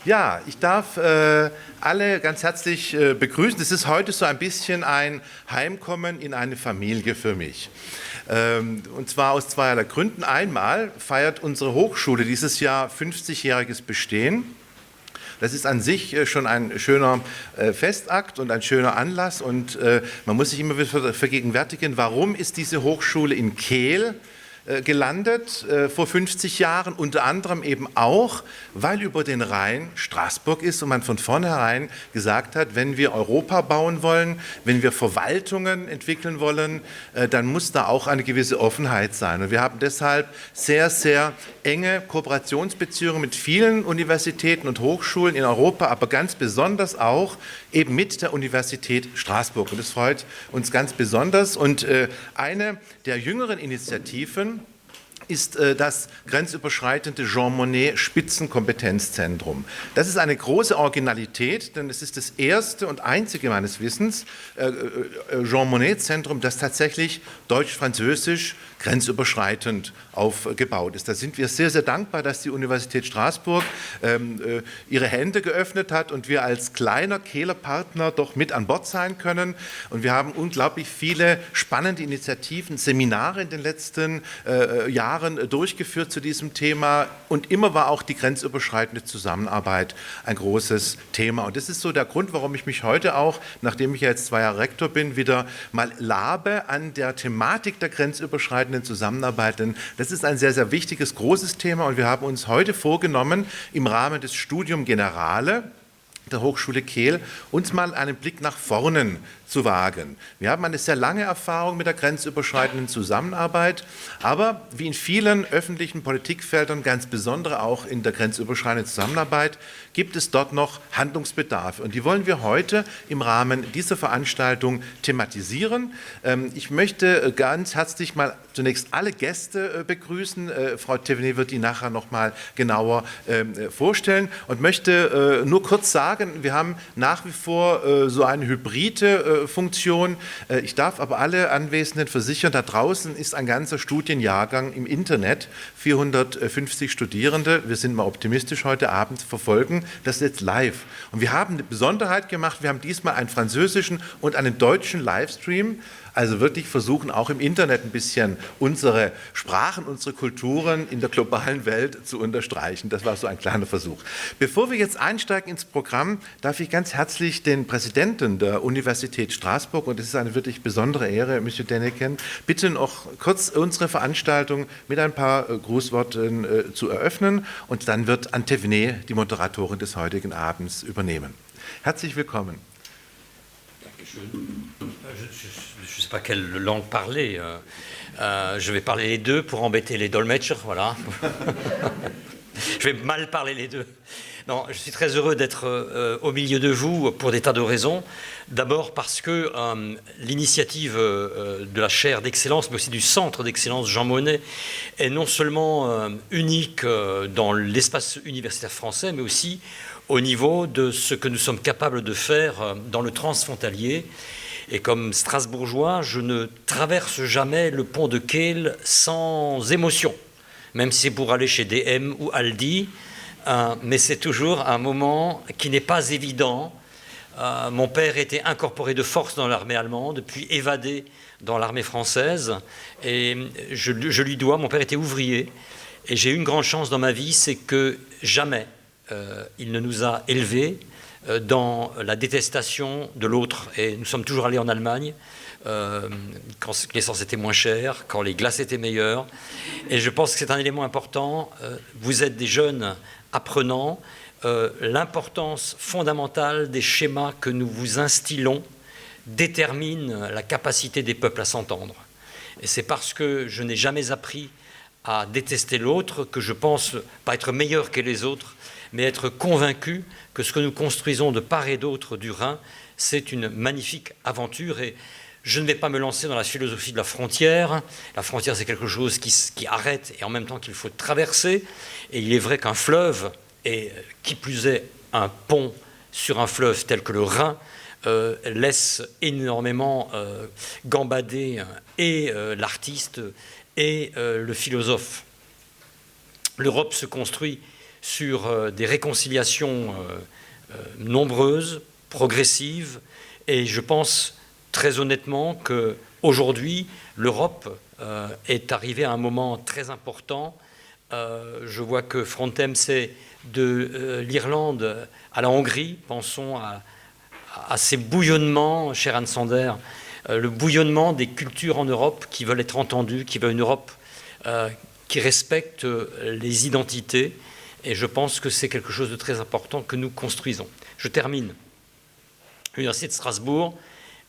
Ja, ich darf alle ganz herzlich begrüßen. Es ist heute so ein bisschen ein Heimkommen in eine Familie für mich. Und zwar aus zweierlei Gründen. Einmal feiert unsere Hochschule dieses Jahr 50-jähriges Bestehen. Das ist an sich schon ein schöner Festakt und ein schöner Anlass. Und man muss sich immer wieder vergegenwärtigen, warum ist diese Hochschule in Kehl gelandet vor 50 Jahren, unter anderem eben auch, weil über den Rhein Straßburg ist und man von vornherein gesagt hat, wenn wir Europa bauen wollen, wenn wir Verwaltungen entwickeln wollen, dann muss da auch eine gewisse Offenheit sein. Und wir haben deshalb sehr, sehr enge Kooperationsbeziehungen mit vielen Universitäten und Hochschulen in Europa, aber ganz besonders auch eben mit der Universität Straßburg. Und das freut uns ganz besonders. Und eine der jüngeren Initiativen ist das grenzüberschreitende Jean Monnet Spitzenkompetenzzentrum. Das ist eine große Originalität, denn es ist das erste und einzige meines Wissens Jean Monnet Zentrum, das tatsächlich deutsch-französisch grenzüberschreitend aufgebaut ist. Da sind wir sehr, sehr dankbar, dass die Universität Straßburg ihre Hände geöffnet hat und wir als kleiner Kehler Partner doch mit an Bord sein können. Und wir haben unglaublich viele spannende Initiativen, Seminare in den letzten Jahren durchgeführt zu diesem Thema. Und immer war auch die grenzüberschreitende Zusammenarbeit ein großes Thema. Und das ist so der Grund, warum ich mich heute auch, nachdem ich ja jetzt 2 Jahre Rektor bin, wieder mal labe an der Thematik der grenzüberschreitenden Zusammenarbeit. Denn das ist ein sehr, sehr wichtiges, großes Thema und wir haben uns heute vorgenommen, im Rahmen des Studium Generale der Hochschule Kehl uns mal einen Blick nach vorne zu wagen. Wir haben eine sehr lange Erfahrung mit der grenzüberschreitenden Zusammenarbeit, aber wie in vielen öffentlichen Politikfeldern, ganz besonders auch in der grenzüberschreitenden Zusammenarbeit, gibt es dort noch Handlungsbedarfe. Und die wollen wir heute im Rahmen dieser Veranstaltung thematisieren. Ich möchte ganz herzlich mal zunächst alle Gäste begrüßen. Frau Thévenet wird die nachher noch mal genauer vorstellen und möchte nur kurz sagen, wir haben nach wie vor so eine hybride Funktion. Ich darf aber alle Anwesenden versichern, da draußen ist ein ganzer Studienjahrgang im Internet, 450 Studierende, wir sind mal optimistisch heute Abend, verfolgen das jetzt live. Und wir haben eine Besonderheit gemacht, wir haben diesmal einen französischen und einen deutschen Livestream, also wirklich versuchen auch im Internet ein bisschen unsere Sprachen, unsere Kulturen in der globalen Welt zu unterstreichen. Das war so ein kleiner Versuch. Bevor wir jetzt einsteigen ins Programm, darf ich ganz herzlich den Präsidenten der Universität Straßburg, und es ist eine wirklich besondere Ehre, Monsieur Denneken, bitten, auch kurz unsere Veranstaltung mit ein paar Grußworten zu eröffnen und dann wird Anne Thévenet, die Moderatorin des heutigen Abends, übernehmen. Herzlich willkommen. Je ne sais pas quelle langue parler. Je vais parler les deux pour embêter les dolmetschers, voilà. Je vais mal parler les deux. Non, je suis très heureux d'être au milieu de vous pour des tas de raisons. D'abord parce que l'initiative de la chaire d'excellence, mais aussi du centre d'excellence Jean Monnet, est non seulement unique dans l'espace universitaire français, mais aussi au niveau de ce que nous sommes capables de faire dans le transfrontalier. Et comme Strasbourgeois, je ne traverse jamais le pont de Kehl sans émotion, même si c'est pour aller chez DM ou Aldi, mais c'est toujours un moment qui n'est pas évident. Mon père était incorporé de force dans l'armée allemande, puis évadé dans l'armée française, et je lui dois, mon père était ouvrier, et j'ai eu une grande chance dans ma vie, c'est que jamais il ne nous a élevés dans la détestation de l'autre. Et nous sommes toujours allés en Allemagne quand l'essence était moins chère, quand les glaces étaient meilleures. Et je pense que c'est un élément important. Vous êtes des jeunes apprenants. L'importance fondamentale des schémas que nous vous instillons détermine la capacité des peuples à s'entendre. Et c'est parce que je n'ai jamais appris à détester l'autre que je pense pas être meilleur que les autres, mais être convaincu que ce que nous construisons de part et d'autre du Rhin, c'est une magnifique aventure. Et je ne vais pas me lancer dans la philosophie de la frontière. La frontière, c'est quelque chose qui arrête et en même temps qu'il faut traverser. Et il est vrai qu'un fleuve, et qui plus est un pont sur un fleuve tel que le Rhin, laisse énormément gambader et l'artiste et le philosophe. L'Europe se construit sur des réconciliations nombreuses, progressives, et je pense très honnêtement qu'aujourd'hui, l'Europe est arrivée à un moment très important. Je vois que Frontem, c'est de l'Irlande à la Hongrie. Pensons à ces bouillonnements, cher Anne Sander, le bouillonnement des cultures en Europe qui veulent être entendues, qui veulent une Europe qui respecte les identités. Et je pense que c'est quelque chose de très important que nous construisons. Je termine. L'Université de Strasbourg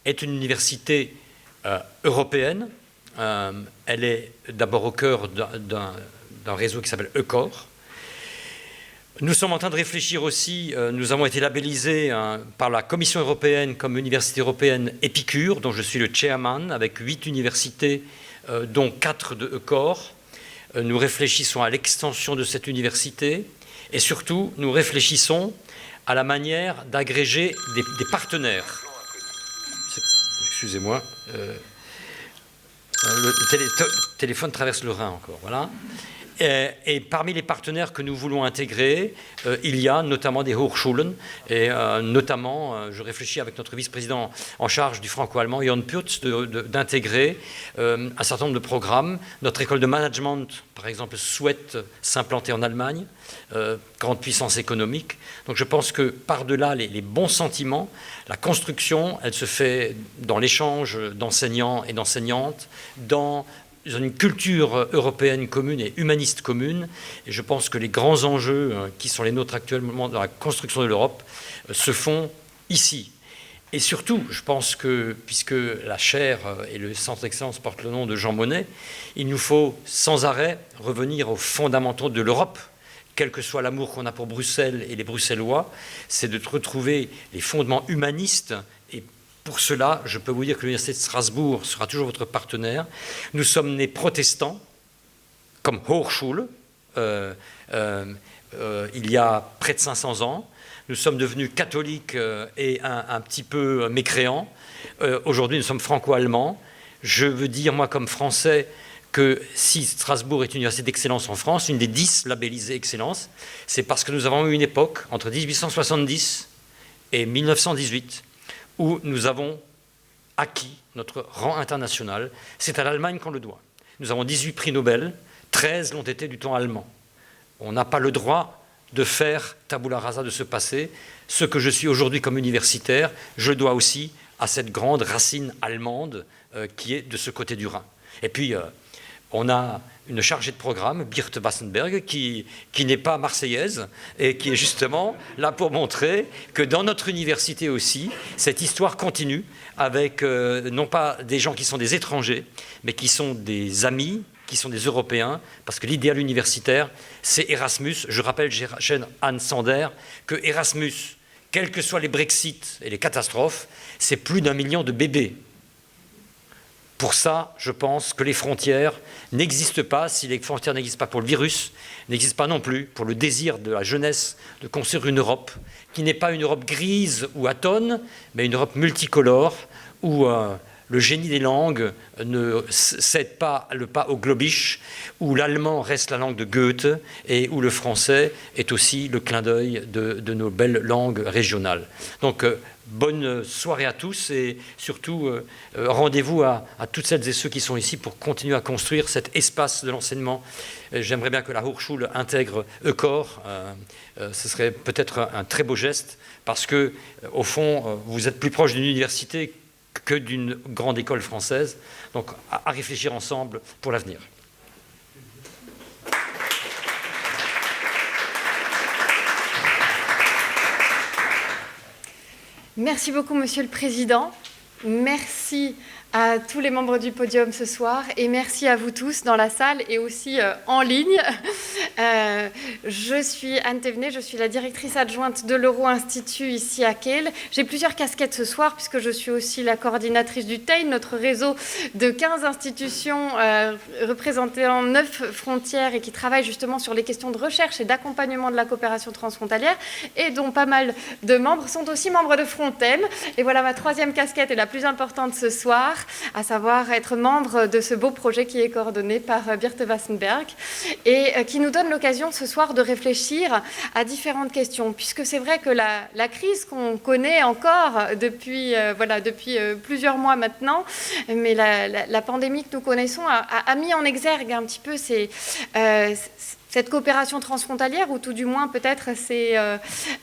est une université européenne. Elle est d'abord au cœur d'un réseau qui s'appelle EUCOR. Nous sommes en train de réfléchir aussi, nous avons été labellisés par la Commission européenne comme Université européenne Épicure, dont je suis le chairman, avec 8 universités, dont 4 de EUCOR. Nous réfléchissons à l'extension de cette université et surtout, nous réfléchissons à la manière d'agréger des partenaires. Excusez-moi, le téléphone traverse le Rhin encore, voilà. Et parmi les partenaires que nous voulons intégrer, il y a notamment des Hochschulen, et notamment, je réfléchis avec notre vice-président en charge du franco-allemand, Jon Pürtz, d'intégrer un certain nombre de programmes. Notre école de management, par exemple, souhaite s'implanter en Allemagne, grande puissance économique. Donc je pense que par-delà les bons sentiments, la construction, elle se fait dans l'échange d'enseignants et d'enseignantes, dans une culture européenne commune et humaniste commune. Et je pense que les grands enjeux qui sont les nôtres actuellement dans la construction de l'Europe se font ici. Et surtout, je pense que, puisque la chaire et le centre d'excellence portent le nom de Jean Monnet, il nous faut sans arrêt revenir aux fondamentaux de l'Europe. Quel que soit l'amour qu'on a pour Bruxelles et les Bruxellois, c'est de retrouver les fondements humanistes. Et pour cela, je peux vous dire que l'Université de Strasbourg sera toujours votre partenaire. Nous sommes nés protestants, comme Hochschule, il y a près de 500 ans. Nous sommes devenus catholiques et un petit peu mécréants. Aujourd'hui, nous sommes franco-allemands. Je veux dire, moi, comme Français, que si Strasbourg est une université d'excellence en France, une des 10 labellisées excellence, c'est parce que nous avons eu une époque, entre 1870 et 1918, où nous avons acquis notre rang international. C'est à l'Allemagne qu'on le doit. Nous avons 18 prix Nobel, 13 l'ont été du temps allemand. On n'a pas le droit de faire tabula rasa de ce passé. Ce que je suis aujourd'hui comme universitaire, je le dois aussi à cette grande racine allemande qui est de ce côté du Rhin. Et puis, on a une chargée de programme, Birte Wassenberg, qui n'est pas marseillaise et qui est justement là pour montrer que dans notre université aussi, cette histoire continue avec non pas des gens qui sont des étrangers, mais qui sont des amis, qui sont des Européens, parce que l'idéal universitaire, c'est Erasmus. Je rappelle, chez Anne Sander, que Erasmus, quels que soient les Brexit et les catastrophes, c'est plus d'1 million de bébés. Pour ça, je pense que les frontières n'existent pas. Si les frontières n'existent pas pour le virus, n'existent pas non plus pour le désir de la jeunesse de construire une Europe qui n'est pas une Europe grise ou atone, mais une Europe multicolore où le génie des langues ne cède pas le pas au globish, où l'allemand reste la langue de Goethe et où le français est aussi le clin d'œil de nos belles langues régionales. Donc, bonne soirée à tous et surtout rendez-vous à toutes celles et ceux qui sont ici pour continuer à construire cet espace de l'enseignement. J'aimerais bien que la Hochschule intègre EUCOR. Ce serait peut-être un très beau geste parce que, au fond, vous êtes plus proche d'une université que d'une grande école française. Donc, à réfléchir ensemble pour l'avenir. Merci beaucoup, Monsieur le Président. Merci à tous les membres du podium ce soir et merci à vous tous dans la salle et aussi en ligne. Je suis Anne Thévenet, je suis la directrice adjointe de l'Euro-Institut ici à Kehl. J'ai plusieurs casquettes ce soir puisque je suis aussi la coordinatrice du TEIN, notre réseau de 15 institutions représentant 9 frontières et qui travaillent justement sur les questions de recherche et d'accompagnement de la coopération transfrontalière et dont pas mal de membres sont aussi membres de Frontem. Et voilà ma troisième casquette et la plus importante ce soir. à savoir être membre de ce beau projet qui est coordonné par Birte Wassenberg et qui nous donne l'occasion ce soir de réfléchir à différentes questions, puisque c'est vrai que la crise qu'on connaît encore depuis plusieurs mois maintenant, mais la pandémie que nous connaissons a mis en exergue un petit peu cette coopération transfrontalière, ou tout du moins peut-être c'est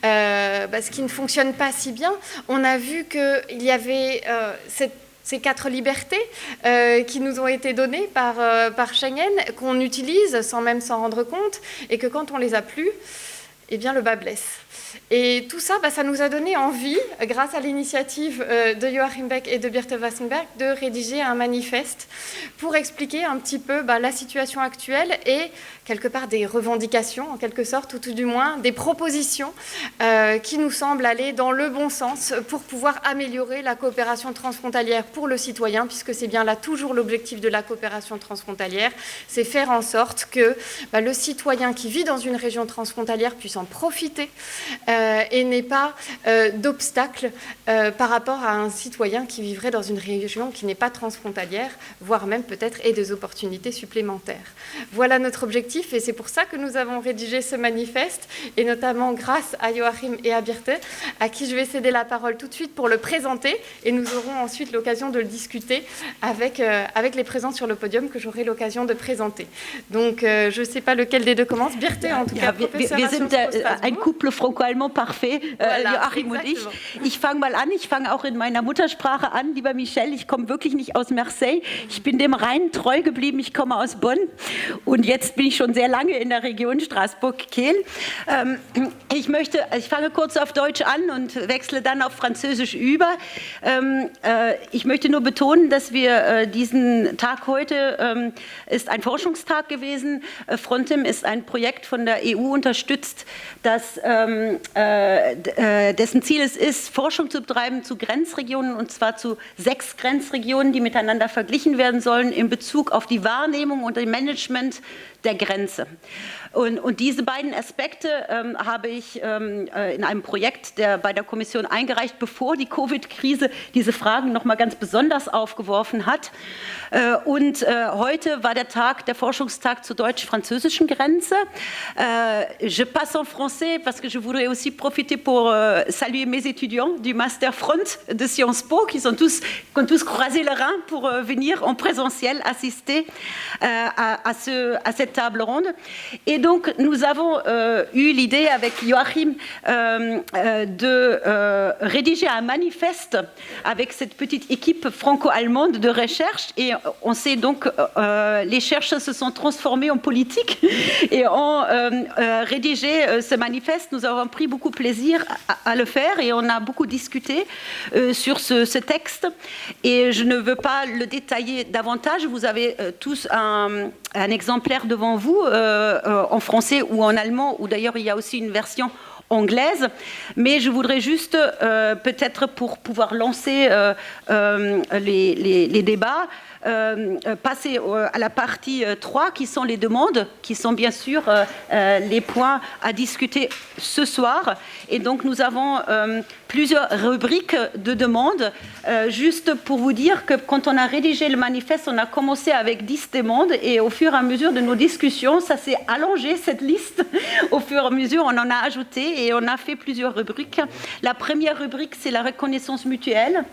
ce qui ne fonctionne pas si bien. On a vu qu'il y avait ces 4 libertés qui nous ont été données par Schengen, qu'on utilise sans même s'en rendre compte, et que quand on les a plus, eh bien le bas blesse. Et tout ça, ça nous a donné envie, grâce à l'initiative de Joachim Beck et de Birte Wassenberg, de rédiger un manifeste pour expliquer un petit peu la situation actuelle et quelque part des revendications, en quelque sorte, ou tout du moins des propositions qui nous semblent aller dans le bon sens pour pouvoir améliorer la coopération transfrontalière pour le citoyen, puisque c'est bien là toujours l'objectif de la coopération transfronalière, c'est faire en sorte que le citoyen qui vit dans une région transfrontalière puisse en profiter et n'ait pas d'obstacle par rapport à un citoyen qui vivrait dans une région qui n'est pas transfrontalière, voire même peut-être ait des opportunités supplémentaires. Voilà notre objectif, et c'est pour ça que nous avons rédigé ce manifeste, et notamment grâce à Joachim et à Birte, à qui je vais céder la parole tout de suite pour le présenter, et nous aurons ensuite l'occasion de le discuter avec les présents sur le podium que j'aurai l'occasion de présenter. Donc je ne sais pas lequel des deux commence. Birte, en tout cas, professeur à Sciences Po Strasbourg. Ein Couple franco-allemand parfait, Joachim und ich. Ich fange mal an, ich fange auch in meiner Muttersprache an, lieber Michel, ich komme wirklich nicht aus Marseille, ich bin dem Rhein treu geblieben, ich komme aus Bonn und jetzt bin ich schon sehr lange in der Region Straßburg-Kehl. Ich fange kurz auf Deutsch an und wechsle dann auf Französisch über. Ich möchte nur betonen, dass wir diesen Tag heute ist ein Forschungstag gewesen. Frontim ist ein Projekt von der EU unterstützt, dessen Ziel es ist, Forschung zu betreiben zu Grenzregionen, und zwar zu 6 Grenzregionen, die miteinander verglichen werden sollen in Bezug auf die Wahrnehmung und das Management der Grenze. Und diese beiden Aspekte habe ich in einem Projekt bei der Kommission eingereicht, bevor die Covid-Krise diese Fragen noch mal ganz besonders aufgeworfen hat. Und heute war der Forschungstag zur deutsch-französischen Grenze. Je passe en français parce que je voudrais aussi profiter pour saluer mes étudiants du Master Front de Sciences Po qui ont tous croisé le Rhin pour venir en présentiel assister à cette table ronde. Et donc, nous avons eu l'idée avec Joachim de rédiger un manifeste avec cette petite équipe franco-allemande de recherche. Et on sait donc, les chercheurs se sont transformés en politique et ont rédigé ce manifeste. Nous avons pris beaucoup de plaisir à le faire et on a beaucoup discuté sur ce texte. Et je ne veux pas le détailler davantage. Vous avez tous un exemplaire devant vous en français ou en allemand, ou d'ailleurs il y a aussi une version anglaise, mais je voudrais juste, peut-être pour pouvoir lancer les débats, passer à la partie 3 qui sont les demandes, qui sont bien sûr les points à discuter ce soir. Et donc nous avons plusieurs rubriques de demandes. Juste pour vous dire que quand on a rédigé le manifeste, on a commencé avec 10 demandes et au fur et à mesure de nos discussions, ça s'est allongé cette liste. Au fur et à mesure, on en a ajouté et on a fait plusieurs rubriques. La première rubrique, c'est la reconnaissance mutuelle,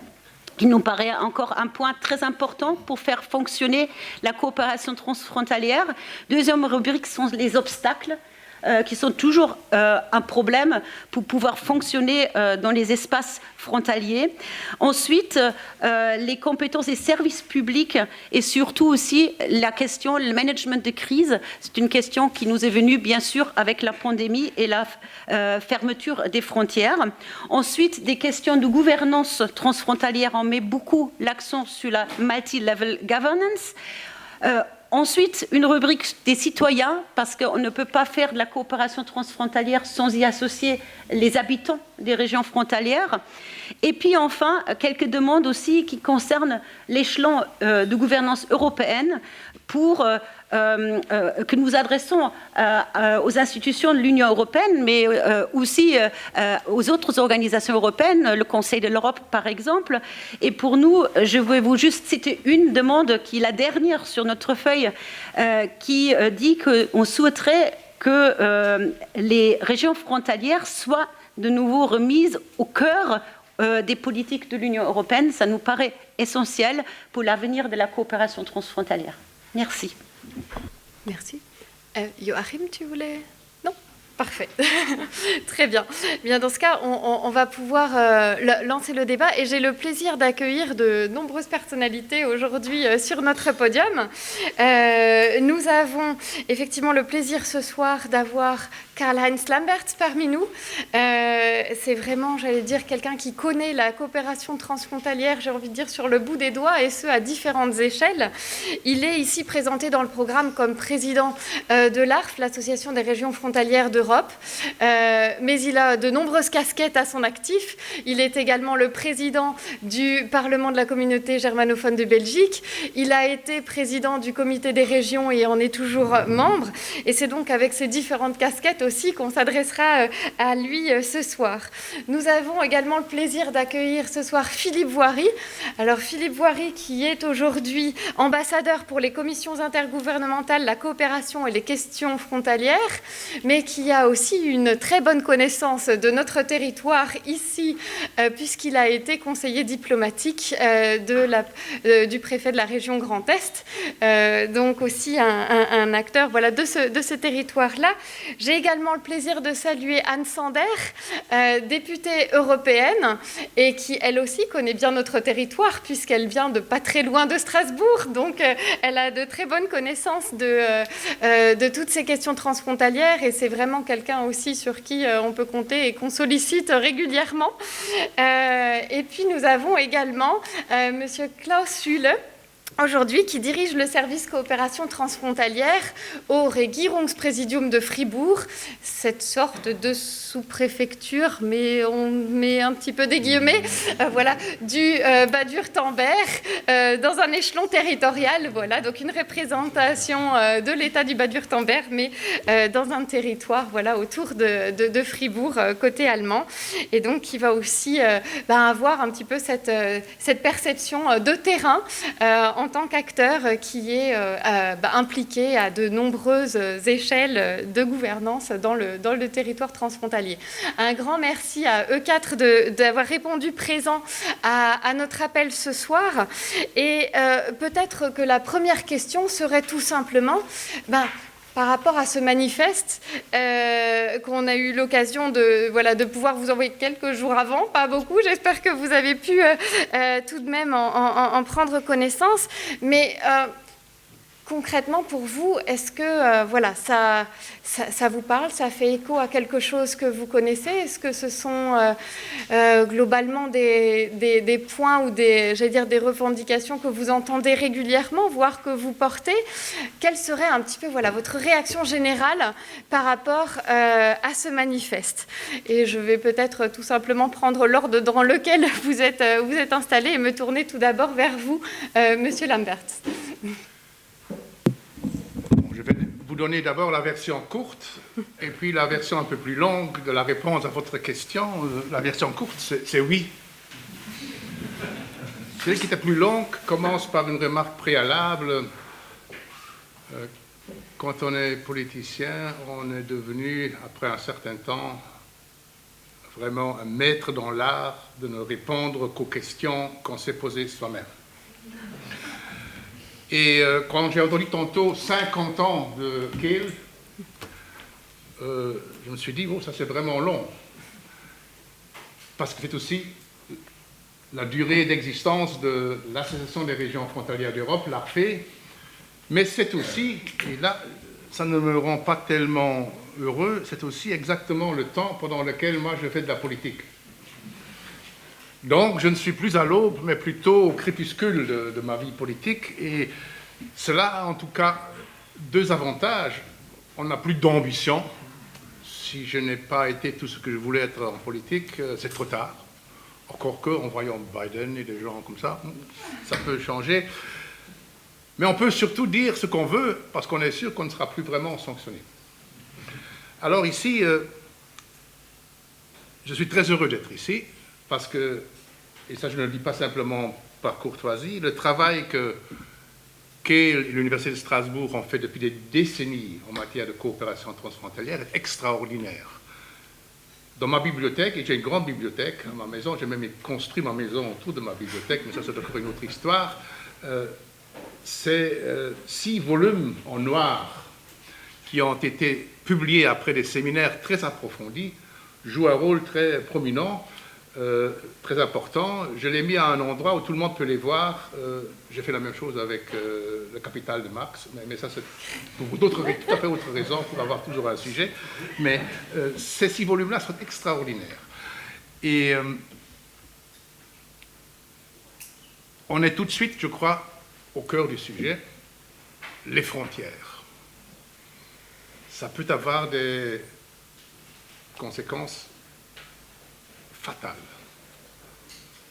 qui nous paraît encore un point très important pour faire fonctionner la coopération transfrontalière. Deuxième rubrique sont les obstacles, qui sont toujours un problème pour pouvoir fonctionner dans les espaces frontaliers. Ensuite, les compétences et services publics et surtout aussi la question, le management de crise. C'est une question qui nous est venue bien sûr avec la pandémie et la fermeture des frontières. Ensuite, des questions de gouvernance transfrontalière. On met beaucoup l'accent sur la multi-level governance. Ensuite, une rubrique des citoyens, parce qu'on ne peut pas faire de la coopération transfrontalière sans y associer les habitants des régions frontalières. Et puis enfin, quelques demandes aussi qui concernent l'échelon de gouvernance européenne, que nous adressons aux institutions de l'Union européenne, mais aussi aux autres organisations européennes, le Conseil de l'Europe par exemple. Et pour nous, je vais vous juste citer une demande qui est la dernière sur notre feuille, qui dit qu'on souhaiterait que les régions frontalières soient de nouveau remises au cœur des politiques de l'Union européenne. Ça nous paraît essentiel pour l'avenir de la coopération transfrontalière. Merci. Merci. Joachim, tu voulais... Non ? Parfait. Très bien. Bien. Dans ce cas, on va pouvoir lancer le débat et j'ai le plaisir d'accueillir de nombreuses personnalités aujourd'hui sur notre podium. Nous avons effectivement le plaisir ce soir d'avoir Karl-Heinz Lamberts parmi nous. C'est vraiment, j'allais dire, quelqu'un qui connaît la coopération transfrontalière, j'ai envie de dire, sur le bout des doigts, et ce, à différentes échelles. Il est ici présenté dans le programme comme président de l'ARF, l'Association des régions frontalières d'Europe, mais il a de nombreuses casquettes à son actif. Il est également le président du Parlement de la communauté germanophone de Belgique. Il a été président du comité des régions et en est toujours membre. Et c'est donc avec ces différentes casquettes aussi qu'on s'adressera à lui ce soir. Nous avons également le plaisir d'accueillir ce soir Philippe Voiry. Alors Philippe Voiry qui est aujourd'hui ambassadeur pour les commissions intergouvernementales, la coopération et les questions frontalières, mais qui a aussi une très bonne connaissance de notre territoire ici, puisqu'il a été conseiller diplomatique du préfet de la région Grand Est, donc aussi un acteur voilà, de ce territoire-là. J'ai également le plaisir de saluer Anne Sander, députée européenne, et qui, elle aussi, connaît bien notre territoire, puisqu'elle vient de pas très loin de Strasbourg, donc elle a de très bonnes connaissances de toutes ces questions transfrontalières, et c'est vraiment quelqu'un aussi sur qui on peut compter et qu'on sollicite régulièrement. Et puis nous avons également Monsieur Klaus Hühle, aujourd'hui, qui dirige le service coopération transfrontalière au Regierungspräsidium de Fribourg, cette sorte de sous-préfecture, mais on met un petit peu des guillemets, voilà, du Bade-Württemberg, dans un échelon territorial, voilà, donc une représentation de l'État du Bade-Württemberg, mais dans un territoire, voilà, autour de Fribourg, côté allemand, et donc qui va aussi avoir un petit peu cette perception de terrain en tant qu'acteur qui est impliqué à de nombreuses échelles de gouvernance dans le territoire transfrontalier. Un grand merci à eux quatre d'avoir répondu présent à notre appel ce soir. Et peut-être que la première question serait tout simplement... par rapport à ce manifeste qu'on a eu l'occasion de pouvoir vous envoyer quelques jours avant, pas beaucoup, j'espère que vous avez pu tout de même en prendre connaissance, mais concrètement pour vous, est-ce que ça vous parle, ça fait écho à quelque chose que vous connaissez? Est-ce que ce sont globalement des points ou des revendications que vous entendez régulièrement, voire que vous portez? Quelle serait un petit peu votre réaction générale par rapport à ce manifeste? Et je vais peut-être tout simplement prendre l'ordre dans lequel vous êtes installé et me tourner tout d'abord vers vous, Monsieur Lamberts. Je vais vous donner d'abord la version courte et puis la version un peu plus longue de la réponse à votre question. La version courte, c'est oui. Celle qui était plus longue commence par une remarque préalable. Quand on est politicien, on est devenu, après un certain temps, vraiment un maître dans l'art de ne répondre qu'aux questions qu'on s'est posées soi-même. Et quand j'ai entendu tantôt 50 ans de Kehl, je me suis dit, ça c'est vraiment long. Parce que c'est aussi la durée d'existence de l'Association des régions frontalières d'Europe, l'ARFE, mais c'est aussi, et là, ça ne me rend pas tellement heureux, c'est aussi exactement le temps pendant lequel moi je fais de la politique. Donc, je ne suis plus à l'aube, mais plutôt au crépuscule de ma vie politique. Et cela a en tout cas deux avantages. On n'a plus d'ambition. Si je n'ai pas été tout ce que je voulais être en politique, c'est trop tard. Encore que, en voyant Biden et des gens comme ça peut changer. Mais on peut surtout dire ce qu'on veut, parce qu'on est sûr qu'on ne sera plus vraiment sanctionné. Alors ici, je suis très heureux d'être ici, parce que, et ça je ne le dis pas simplement par courtoisie, le travail qu'est l'Université de Strasbourg en fait depuis des décennies en matière de coopération transfrontalière est extraordinaire. Dans ma bibliothèque, et j'ai une grande bibliothèque à ma maison, j'ai même construit ma maison autour de ma bibliothèque, mais ça c'est encore une autre histoire, c'est 6 volumes en noir qui ont été publiés après des séminaires très approfondis, jouent un rôle très prominent, très important. Je l'ai mis à un endroit où tout le monde peut les voir. J'ai fait la même chose avec le Capital de Marx, mais ça c'est pour tout à fait autre raison, pour avoir toujours un sujet. Mais ces 6 volumes-là sont extraordinaires. Et on est tout de suite, je crois, au cœur du sujet, les frontières. Ça peut avoir des conséquences fatales,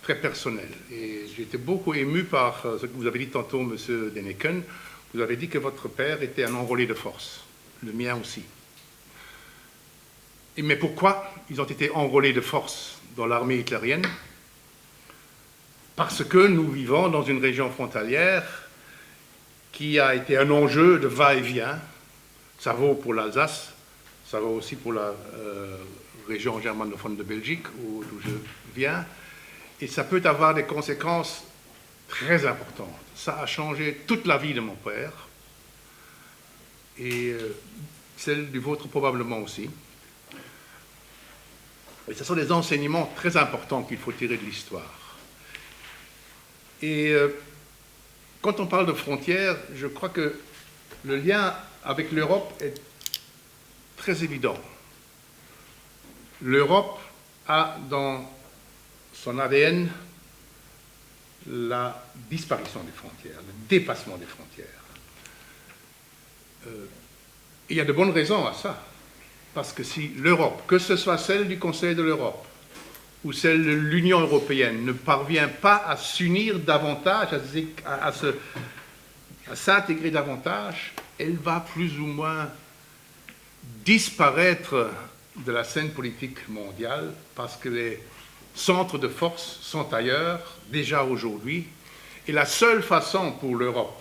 très personnelles. Et j'ai été beaucoup ému par ce que vous avez dit tantôt, M. Denneken. Vous avez dit que votre père était un enrôlé de force, le mien aussi. Mais pourquoi ils ont été enrôlés de force dans l'armée hitlérienne? Parce que nous vivons dans une région frontalière qui a été un enjeu de va-et-vient. Ça vaut pour l'Alsace, ça vaut aussi pour la région germanophone de Belgique, d'où je viens. Et ça peut avoir des conséquences très importantes. Ça a changé toute la vie de mon père, et celle du vôtre probablement aussi. Et ce sont des enseignements très importants qu'il faut tirer de l'histoire. Et quand on parle de frontières, je crois que le lien avec l'Europe est très évident. L'Europe a dans son ADN la disparition des frontières, le dépassement des frontières. Il y a de bonnes raisons à ça. Parce que si l'Europe, que ce soit celle du Conseil de l'Europe ou celle de l'Union européenne, ne parvient pas à s'unir davantage, à s'intégrer davantage, elle va plus ou moins disparaître de la scène politique mondiale parce que les centres de force sont ailleurs, déjà aujourd'hui, et la seule façon pour l'Europe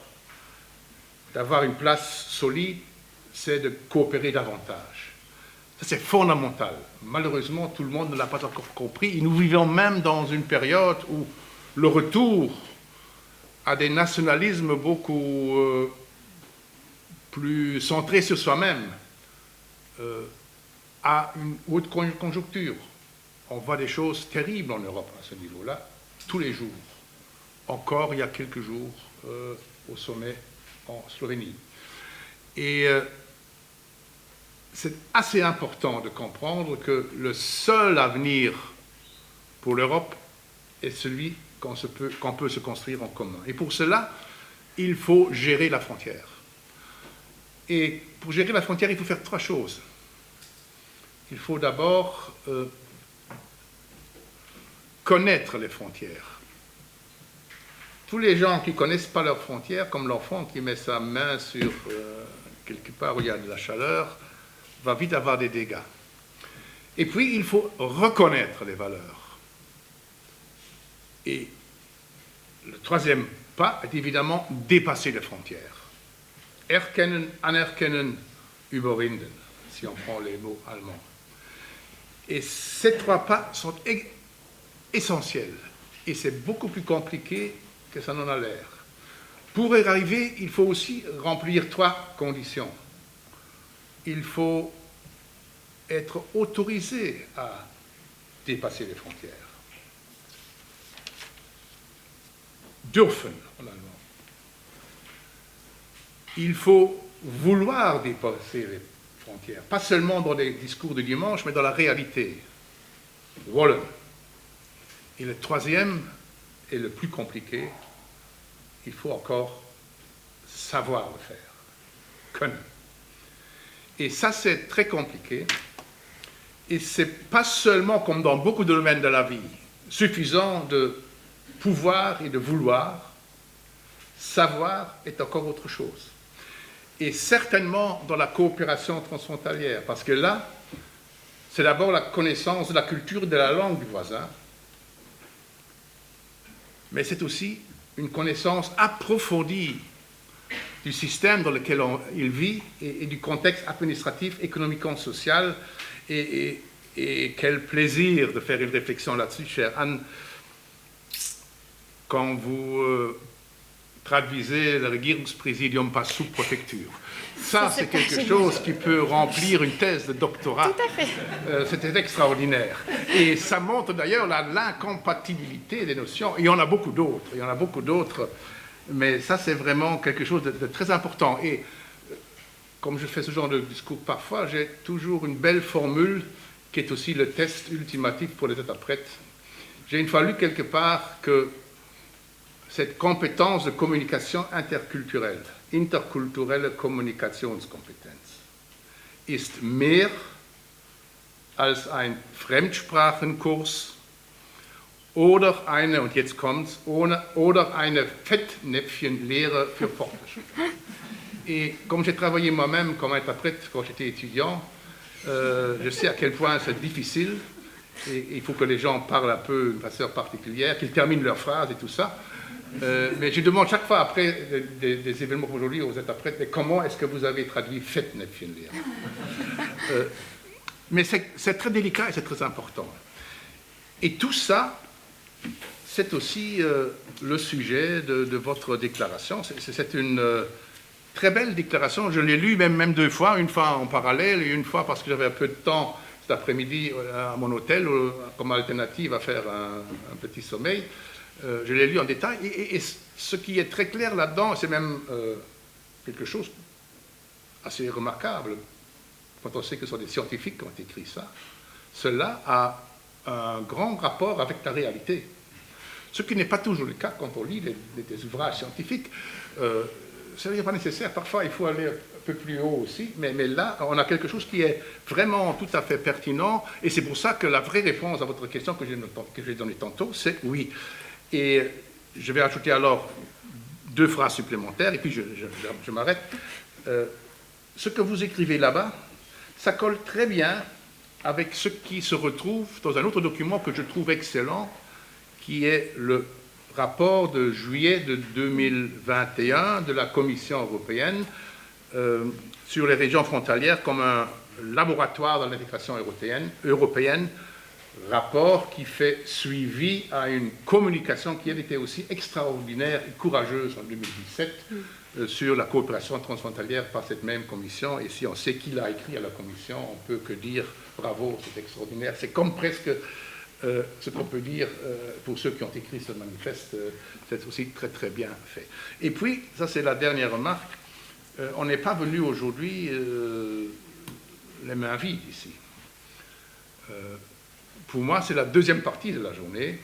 d'avoir une place solide, c'est de coopérer davantage. Ça, c'est fondamental. Malheureusement, tout le monde ne l'a pas encore compris. Et nous vivons même dans une période où le retour à des nationalismes beaucoup plus centrés sur soi-même a une haute conjoncture. On voit des choses terribles en Europe à ce niveau-là, tous les jours. Encore il y a quelques jours au sommet en Slovénie. Et c'est assez important de comprendre que le seul avenir pour l'Europe est celui qu'on peut se construire en commun. Et pour cela, il faut gérer la frontière. Et pour gérer la frontière, il faut faire 3 choses. Il faut d'abord connaître les frontières. Tous les gens qui ne connaissent pas leurs frontières, comme l'enfant qui met sa main sur quelque part où il y a de la chaleur, va vite avoir des dégâts. Et puis, il faut reconnaître les valeurs. Et le 3e pas est évidemment dépasser les frontières. Erkennen, anerkennen, überwinden, si on prend les mots allemands. Et ces 3 pas sont essentiels. Et c'est beaucoup plus compliqué que ça n'en a l'air. Pour y arriver, il faut aussi remplir 3 conditions. Il faut être autorisé à dépasser les frontières. Dürfen, en allemand. Il faut vouloir dépasser les frontières, pas seulement dans des discours de dimanche, mais dans la réalité. Wollen. Et le 3e, et le plus compliqué, il faut encore savoir le faire. Können. Et ça, c'est très compliqué. Et ce n'est pas seulement, comme dans beaucoup de domaines de la vie, suffisant de pouvoir et de vouloir, savoir est encore autre chose. Et certainement dans la coopération transfrontalière, parce que là, c'est d'abord la connaissance de la culture et de la langue du voisin, mais c'est aussi une connaissance approfondie du système dans lequel il vit et du contexte administratif, économico-social. Et quel plaisir de faire une réflexion là-dessus, chère Anne, quand vous traduisez le Regierungspräsidium par sous-préfecture. Ça, c'est quelque chose qui peut remplir une thèse de doctorat. Tout à fait. C'était extraordinaire. Et ça montre d'ailleurs l'incompatibilité des notions. Il y en a beaucoup d'autres. Mais ça, c'est vraiment quelque chose de très important. Et comme je fais ce genre de discours parfois, j'ai toujours une belle formule qui est aussi le test ultimatif pour les interprètes. J'ai une fois lu quelque part que cette compétence de communication interculturelle, interkulturelle Kommunikationskompetenz, ist mehr als ein Fremdsprachenkurs oder eine, und jetzt kommt's, oder eine Fettnäpfchenlehre für Fortgeschrittene. Et comme j'ai travaillé moi-même comme interprète quand j'étais étudiant, je sais à quel point c'est difficile, et il faut que les gens parlent un peu d'une façon particulière, qu'ils terminent leurs phrases et tout ça. Mais je demande chaque fois après des événements aujourd'hui aux interprètes, mais comment est-ce que vous avez traduit Fettnäpfchenlehre? Mais c'est très délicat et c'est très important. Et tout ça, c'est aussi le sujet de votre déclaration. C'est une très belle déclaration. Je l'ai lue même deux fois, une fois en parallèle et une fois parce que j'avais un peu de temps cet après-midi à mon hôtel comme alternative à faire un petit sommeil. Je l'ai lu en détail et ce qui est très clair là-dedans, c'est même quelque chose assez remarquable quand on sait que ce sont des scientifiques qui ont écrit ça. Cela a un grand rapport avec la réalité. Ce qui n'est pas toujours le cas quand on lit des ouvrages scientifiques. Ce n'est pas nécessaire. Parfois, il faut aller un peu plus haut aussi. Mais là, on a quelque chose qui est vraiment tout à fait pertinent. Et c'est pour ça que la vraie réponse à votre question que j'ai donnée tantôt, c'est oui. Et je vais ajouter alors deux phrases supplémentaires, et puis je m'arrête. Ce que vous écrivez là-bas, ça colle très bien avec ce qui se retrouve dans un autre document que je trouve excellent, qui est le rapport de juillet de 2021 de la Commission européenne sur les régions frontalières comme un laboratoire dans l'intégration européenne, rapport qui fait suivi à une communication qui a été aussi extraordinaire et courageuse en 2017 sur la coopération transfrontalière par cette même commission. Et si on sait qui l'a écrit à la commission, on peut que dire bravo, c'est extraordinaire. C'est comme presque ce qu'on peut dire pour ceux qui ont écrit ce manifeste, c'est aussi très très bien fait. Et puis, ça c'est la dernière remarque, on n'est pas venu aujourd'hui les mains vides ici. Pour moi, c'est la deuxième partie de la journée.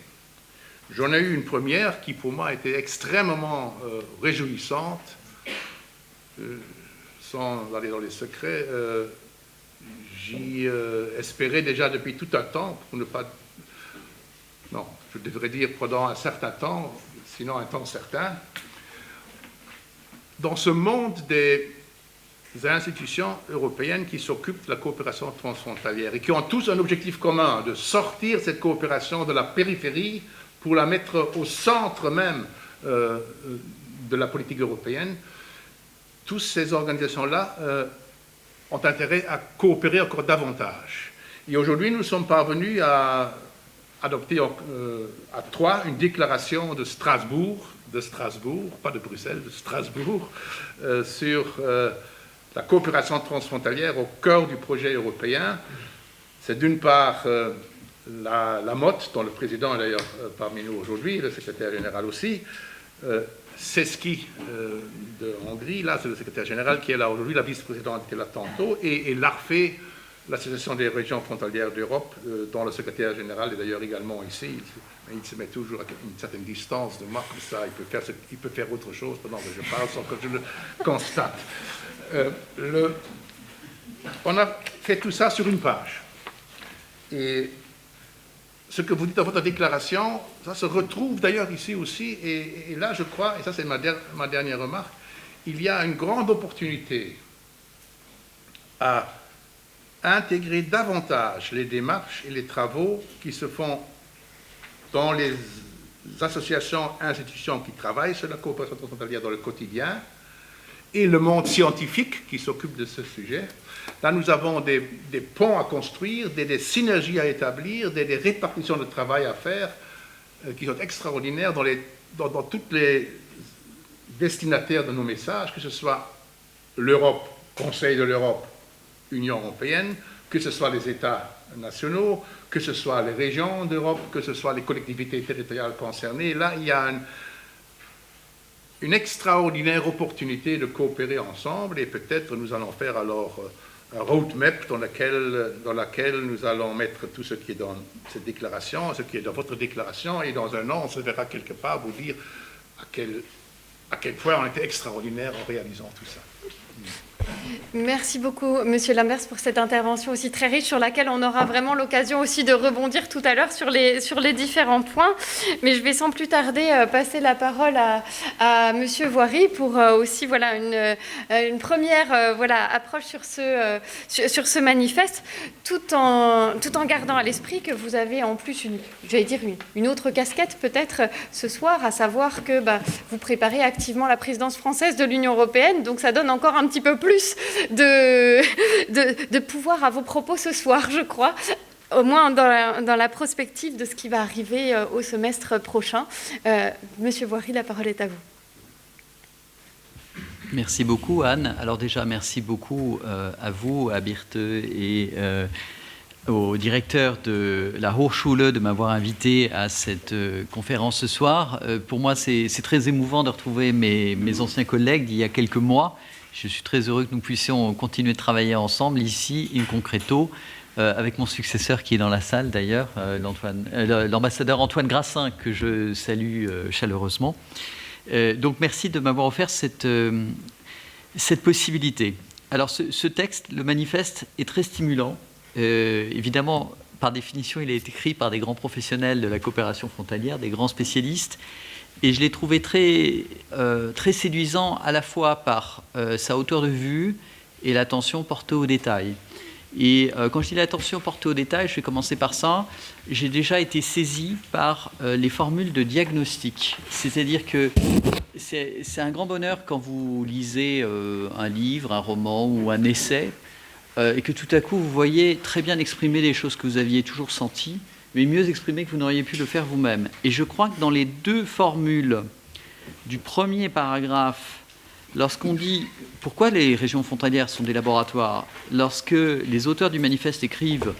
J'en ai eu une première qui, pour moi, était extrêmement réjouissante. Sans aller dans les secrets, j'y espérais déjà depuis tout un temps, pour ne pas... Non, je devrais dire pendant un certain temps, sinon un temps certain. Dans ce monde des institutions européennes qui s'occupent de la coopération transfrontalière et qui ont tous un objectif commun, de sortir cette coopération de la périphérie pour la mettre au centre même de la politique européenne, toutes ces organisations-là ont intérêt à coopérer encore davantage. Et aujourd'hui, nous sommes parvenus à adopter à trois une déclaration de Strasbourg, pas de Bruxelles, de Strasbourg, sur la coopération transfrontalière au cœur du projet européen. C'est d'une part la MOT, dont le président est d'ailleurs parmi nous aujourd'hui, le secrétaire général aussi, Seski de Hongrie, là c'est le secrétaire général qui est là aujourd'hui, la vice-présidente était là tantôt, et l'ARFE, l'Association des régions frontalières d'Europe, dont le secrétaire général est d'ailleurs également ici. Il se met toujours à une certaine distance de moi, comme ça il peut faire autre chose pendant que je parle sans que je le constate. On a fait tout ça sur une page. Et ce que vous dites dans votre déclaration, ça se retrouve d'ailleurs ici aussi, et là je crois, et ça c'est ma dernière remarque, il y a une grande opportunité à intégrer davantage les démarches et les travaux qui se font dans les associations, institutions qui travaillent sur la coopération transfrontalière dans le quotidien, et le monde scientifique qui s'occupe de ce sujet. Là, nous avons des ponts à construire, des synergies à établir, des répartitions de travail à faire qui sont extraordinaires dans toutes les destinataires de nos messages, que ce soit l'Europe, Conseil de l'Europe, Union européenne, que ce soit les États nationaux, que ce soit les régions d'Europe, que ce soit les collectivités territoriales concernées. Là, il y a une extraordinaire opportunité de coopérer ensemble, et peut-être nous allons faire alors un roadmap dans laquelle nous allons mettre tout ce qui est dans cette déclaration, ce qui est dans votre déclaration, et dans un an, on se verra quelque part vous dire à quel point on était extraordinaire en réalisant tout ça. Merci beaucoup, Monsieur Lamberts, pour cette intervention aussi très riche sur laquelle on aura vraiment l'occasion aussi de rebondir tout à l'heure sur les différents points. Mais je vais sans plus tarder passer la parole à Monsieur Voiry pour aussi voilà, une première approche sur ce manifeste, tout en gardant à l'esprit que vous avez en plus une autre casquette peut-être ce soir, à savoir que vous préparez activement la présidence française de l'Union européenne, donc ça donne encore un petit peu plus de pouvoir à vos propos ce soir, je crois, au moins dans la prospective de ce qui va arriver au semestre prochain. Monsieur Voiry, la parole est à vous. Merci beaucoup, Anne. Alors déjà, merci beaucoup à vous, à Birte et au directeur de la Hochschule de m'avoir invité à cette conférence ce soir. Pour moi, c'est très émouvant de retrouver mes anciens collègues d'il y a quelques mois. Je suis très heureux que nous puissions continuer de travailler ensemble ici, in concreto, avec mon successeur qui est dans la salle d'ailleurs, l'ambassadeur Antoine Grassin, que je salue chaleureusement. Donc merci de m'avoir offert cette possibilité. Alors ce texte, le manifeste, est très stimulant. Évidemment, par définition, il est écrit par des grands professionnels de la coopération frontalière, des grands spécialistes. Et je l'ai trouvé très séduisant à la fois par sa hauteur de vue et l'attention portée aux détails. Et quand je dis l'attention portée aux détails, je vais commencer par ça. J'ai déjà été saisi par les formules de diagnostic. C'est-à-dire que c'est un grand bonheur quand vous lisez un livre, un roman ou un essai, et que tout à coup vous voyez très bien exprimer les choses que vous aviez toujours senties, mais mieux exprimé que vous n'auriez pu le faire vous-même. Et je crois que dans les deux formules du premier paragraphe, lorsqu'on dit pourquoi les régions frontalières sont des laboratoires, lorsque les auteurs du manifeste écrivent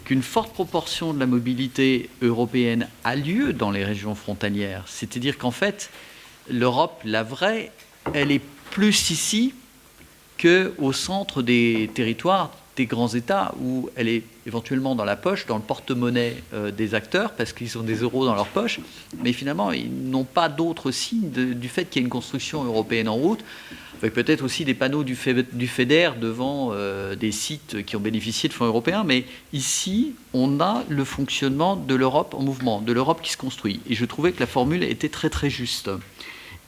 qu'une forte proportion de la mobilité européenne a lieu dans les régions frontalières, c'est-à-dire qu'en fait, l'Europe, la vraie, elle est plus ici qu'au centre des territoires, des grands États, où elle est éventuellement dans la poche, dans le porte-monnaie des acteurs, parce qu'ils ont des euros dans leur poche, mais finalement, ils n'ont pas d'autres signes du fait qu'il y a une construction européenne en route, avec peut-être aussi des panneaux du FEDER devant des sites qui ont bénéficié de fonds européens, mais ici, on a le fonctionnement de l'Europe en mouvement, de l'Europe qui se construit. Et je trouvais que la formule était très très juste.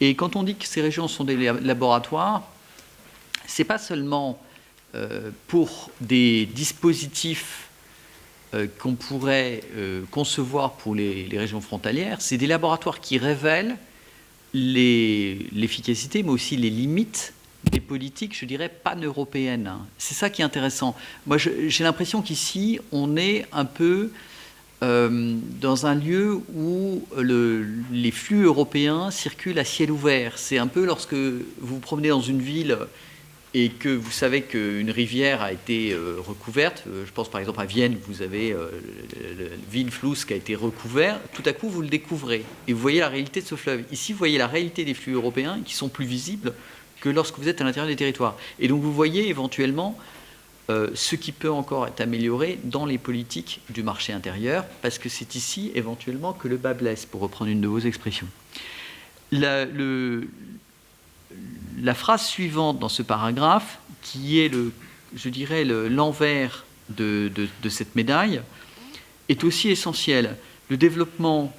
Et quand on dit que ces régions sont des laboratoires, c'est pas seulement pour des dispositifs qu'on pourrait concevoir pour les régions frontalières, c'est des laboratoires qui révèlent l'efficacité, mais aussi les limites des politiques, je dirais, pan-européennes. C'est ça qui est intéressant. Moi, j'ai l'impression qu'ici, on est un peu dans un lieu où les flux européens circulent à ciel ouvert. C'est un peu lorsque vous vous promenez dans une ville et que vous savez qu'une rivière a été recouverte. Je pense par exemple à Vienne, vous avez le Wienfluss qui a été recouvert. Tout à coup, vous le découvrez et vous voyez la réalité de ce fleuve. Ici, vous voyez la réalité des flux européens qui sont plus visibles que lorsque vous êtes à l'intérieur des territoires. Et donc, vous voyez éventuellement ce qui peut encore être amélioré dans les politiques du marché intérieur, parce que c'est ici, éventuellement, que le bas blesse, pour reprendre une de vos expressions. La phrase suivante dans ce paragraphe, qui est, je dirais, l'envers de cette médaille, est aussi essentiel. Le développement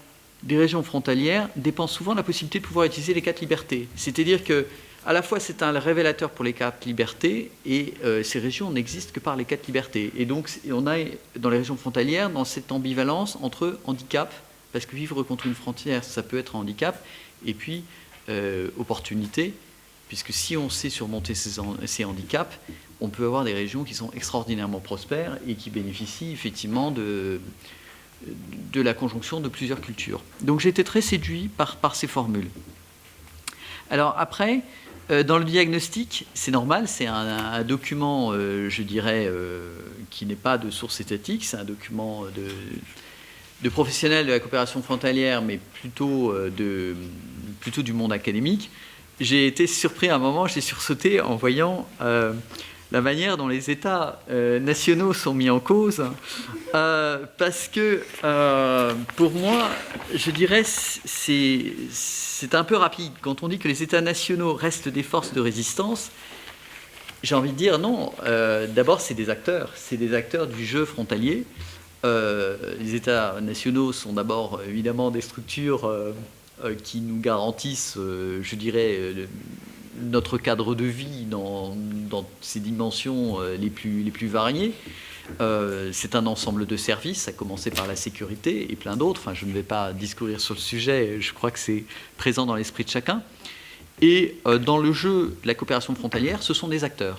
des régions frontalières dépend souvent de la possibilité de pouvoir utiliser les 4 libertés. C'est-à-dire que à la fois c'est un révélateur pour les 4 libertés et ces régions n'existent que par les 4 libertés. Et donc on a dans les régions frontalières dans cette ambivalence entre handicap, parce que vivre contre une frontière ça peut être un handicap, et puis opportunité, puisque si on sait surmonter ces handicaps, on peut avoir des régions qui sont extraordinairement prospères et qui bénéficient effectivement de la conjonction de plusieurs cultures. Donc j'ai été très séduit par ces formules. Alors après, dans le diagnostic, c'est normal, c'est un document, je dirais, qui n'est pas de source étatique, c'est un document de professionnels de la coopération frontalière, mais plutôt du monde académique. J'ai été surpris à un moment, j'ai sursauté en voyant la manière dont les États nationaux sont mis en cause, parce que pour moi, je dirais, c'est un peu rapide. Quand on dit que les États nationaux restent des forces de résistance, j'ai envie de dire non. D'abord, c'est des acteurs du jeu frontalier. Les États nationaux sont d'abord évidemment des structures qui nous garantissent, je dirais, notre cadre de vie dans ses dimensions les plus variées. C'est un ensemble de services, à commencer par la sécurité et plein d'autres. Enfin, je ne vais pas discourir sur le sujet, je crois que c'est présent dans l'esprit de chacun. Et dans le jeu de la coopération frontalière, ce sont des acteurs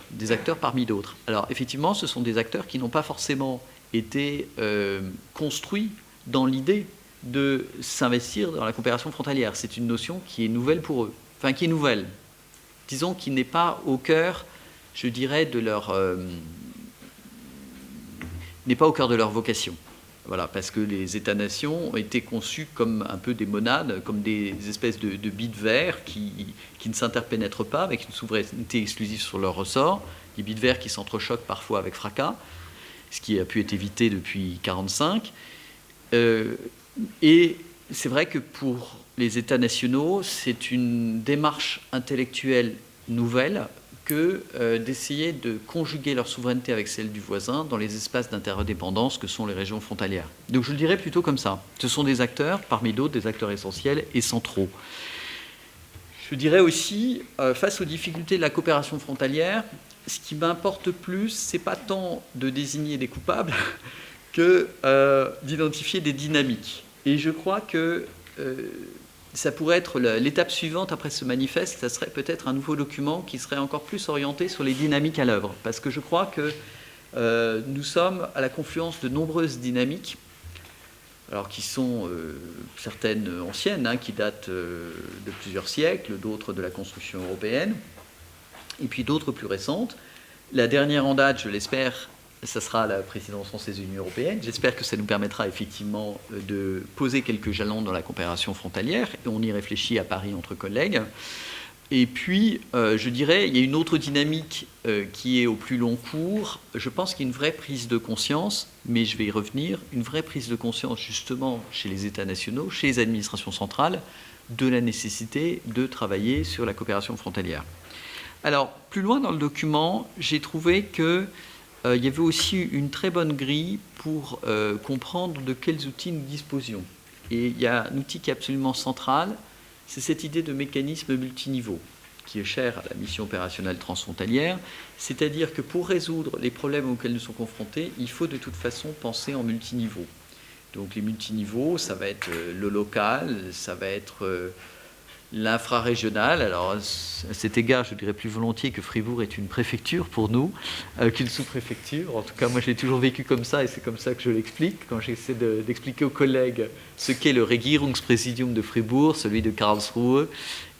parmi d'autres. Alors effectivement, ce sont des acteurs qui n'ont pas forcément été construits dans l'idée de s'investir dans la coopération frontalière. C'est une notion qui est nouvelle pour eux. Enfin, qui est nouvelle. Disons qu'il n'est pas au cœur, je dirais, n'est pas au cœur de leur vocation. Voilà, parce que les États-nations ont été conçus comme un peu des monades, comme des espèces de billes de verre qui ne s'interpénètrent pas, avec une souveraineté exclusive sur leur ressort, des billes de verre qui s'entrechoquent parfois avec fracas, ce qui a pu être évité depuis 1945. Et c'est vrai que pour les États nationaux, c'est une démarche intellectuelle nouvelle que d'essayer de conjuguer leur souveraineté avec celle du voisin dans les espaces d'interdépendance que sont les régions frontalières. Donc je le dirais plutôt comme ça. Ce sont des acteurs, parmi d'autres, des acteurs essentiels et centraux. Je dirais aussi, face aux difficultés de la coopération frontalière, ce qui m'importe plus, c'est pas tant de désigner des coupables que d'identifier des dynamiques. Et je crois que ça pourrait être l'étape suivante après ce manifeste, ça serait peut-être un nouveau document qui serait encore plus orienté sur les dynamiques à l'œuvre. Parce que je crois que nous sommes à la confluence de nombreuses dynamiques, alors qui sont certaines anciennes, qui datent de plusieurs siècles, d'autres de la construction européenne, et puis d'autres plus récentes. La dernière en date, je l'espère, ça sera la présidence française de l'Union européenne. J'espère que ça nous permettra effectivement de poser quelques jalons dans la coopération frontalière. Et on y réfléchit à Paris entre collègues. Et puis, je dirais, il y a une autre dynamique qui est au plus long cours. Je pense qu'il y a une vraie prise de conscience, mais je vais y revenir, une vraie prise de conscience justement chez les États nationaux, chez les administrations centrales, de la nécessité de travailler sur la coopération frontalière. Alors, plus loin dans le document, j'ai trouvé que il y avait aussi une très bonne grille pour comprendre de quels outils nous disposions. Et il y a un outil qui est absolument central, c'est cette idée de mécanisme multiniveau, qui est cher à la mission opérationnelle transfrontalière, c'est-à-dire que pour résoudre les problèmes auxquels nous sommes confrontés, il faut de toute façon penser en multiniveau. Donc les multiniveaux, ça va être le local, ça va être l'infrarégional. Alors, à cet égard, je dirais plus volontiers que Fribourg est une préfecture pour nous, qu'une sous-préfecture. En tout cas, moi, je l'ai toujours vécu comme ça, et c'est comme ça que je l'explique. Quand j'essaie d'expliquer aux collègues ce qu'est le Regierungspräsidium de Fribourg, celui de Karlsruhe,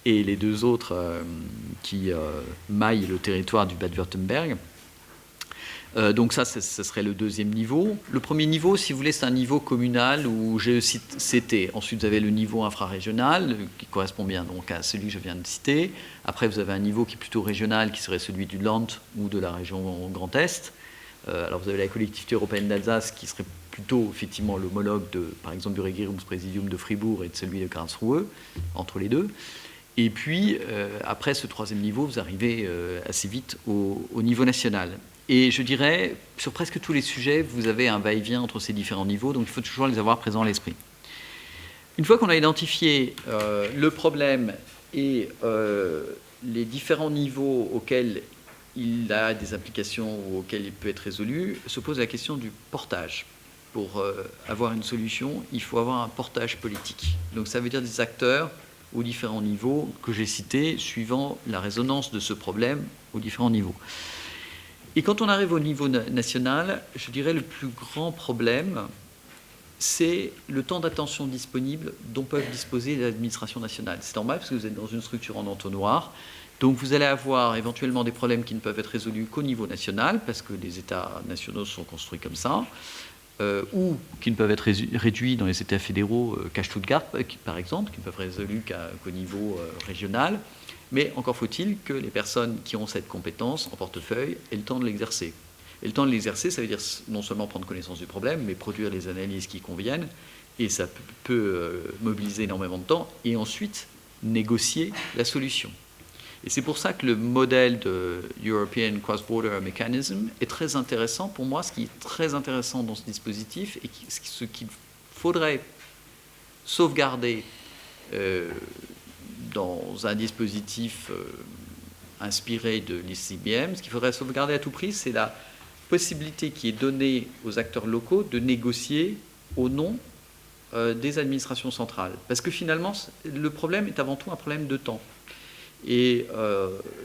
et les deux autres qui maillent le territoire du Bade-Wurtemberg. Donc ça serait le deuxième niveau. Le premier niveau, si vous voulez, c'est un niveau communal où GECT. Ensuite, vous avez le niveau infrarégional, qui correspond bien donc à celui que je viens de citer. Après, vous avez un niveau qui est plutôt régional, qui serait celui du Land ou de la région Grand Est. Alors, vous avez la collectivité européenne d'Alsace, qui serait plutôt, effectivement, l'homologue, par exemple, du Regierungspräsidium de Fribourg et de celui de Karlsruhe, entre les deux. Et puis, après ce troisième niveau, vous arrivez assez vite au niveau national. Et je dirais, sur presque tous les sujets, vous avez un va-et-vient entre ces différents niveaux, donc il faut toujours les avoir présents à l'esprit. Une fois qu'on a identifié le problème et les différents niveaux auxquels il a des applications ou auxquels il peut être résolu, se pose la question du portage. Pour avoir une solution, il faut avoir un portage politique. Donc ça veut dire des acteurs aux différents niveaux que j'ai cités, suivant la résonance de ce problème aux différents niveaux. Et quand on arrive au niveau national, je dirais le plus grand problème, c'est le temps d'attention disponible dont peuvent disposer les administrations nationales. C'est normal parce que vous êtes dans une structure en entonnoir, donc vous allez avoir éventuellement des problèmes qui ne peuvent être résolus qu'au niveau national, parce que les États nationaux sont construits comme ça, ou qui ne peuvent être réduits dans les États fédéraux, qu'à Stuttgart par exemple, qui ne peuvent être résolus qu'au niveau régional. Mais encore faut-il que les personnes qui ont cette compétence en portefeuille aient le temps de l'exercer. Et le temps de l'exercer, ça veut dire non seulement prendre connaissance du problème, mais produire les analyses qui conviennent, et ça peut mobiliser énormément de temps, et ensuite négocier la solution. Et c'est pour ça que le modèle de European Cross-Border Mechanism est très intéressant pour moi. Ce qui est très intéressant dans ce dispositif et ce qu'il faudrait sauvegarder dans un dispositif inspiré de l'ICBM, ce qu'il faudrait sauvegarder à tout prix, c'est la possibilité qui est donnée aux acteurs locaux de négocier au nom des administrations centrales. Parce que finalement, le problème est avant tout un problème de temps. Et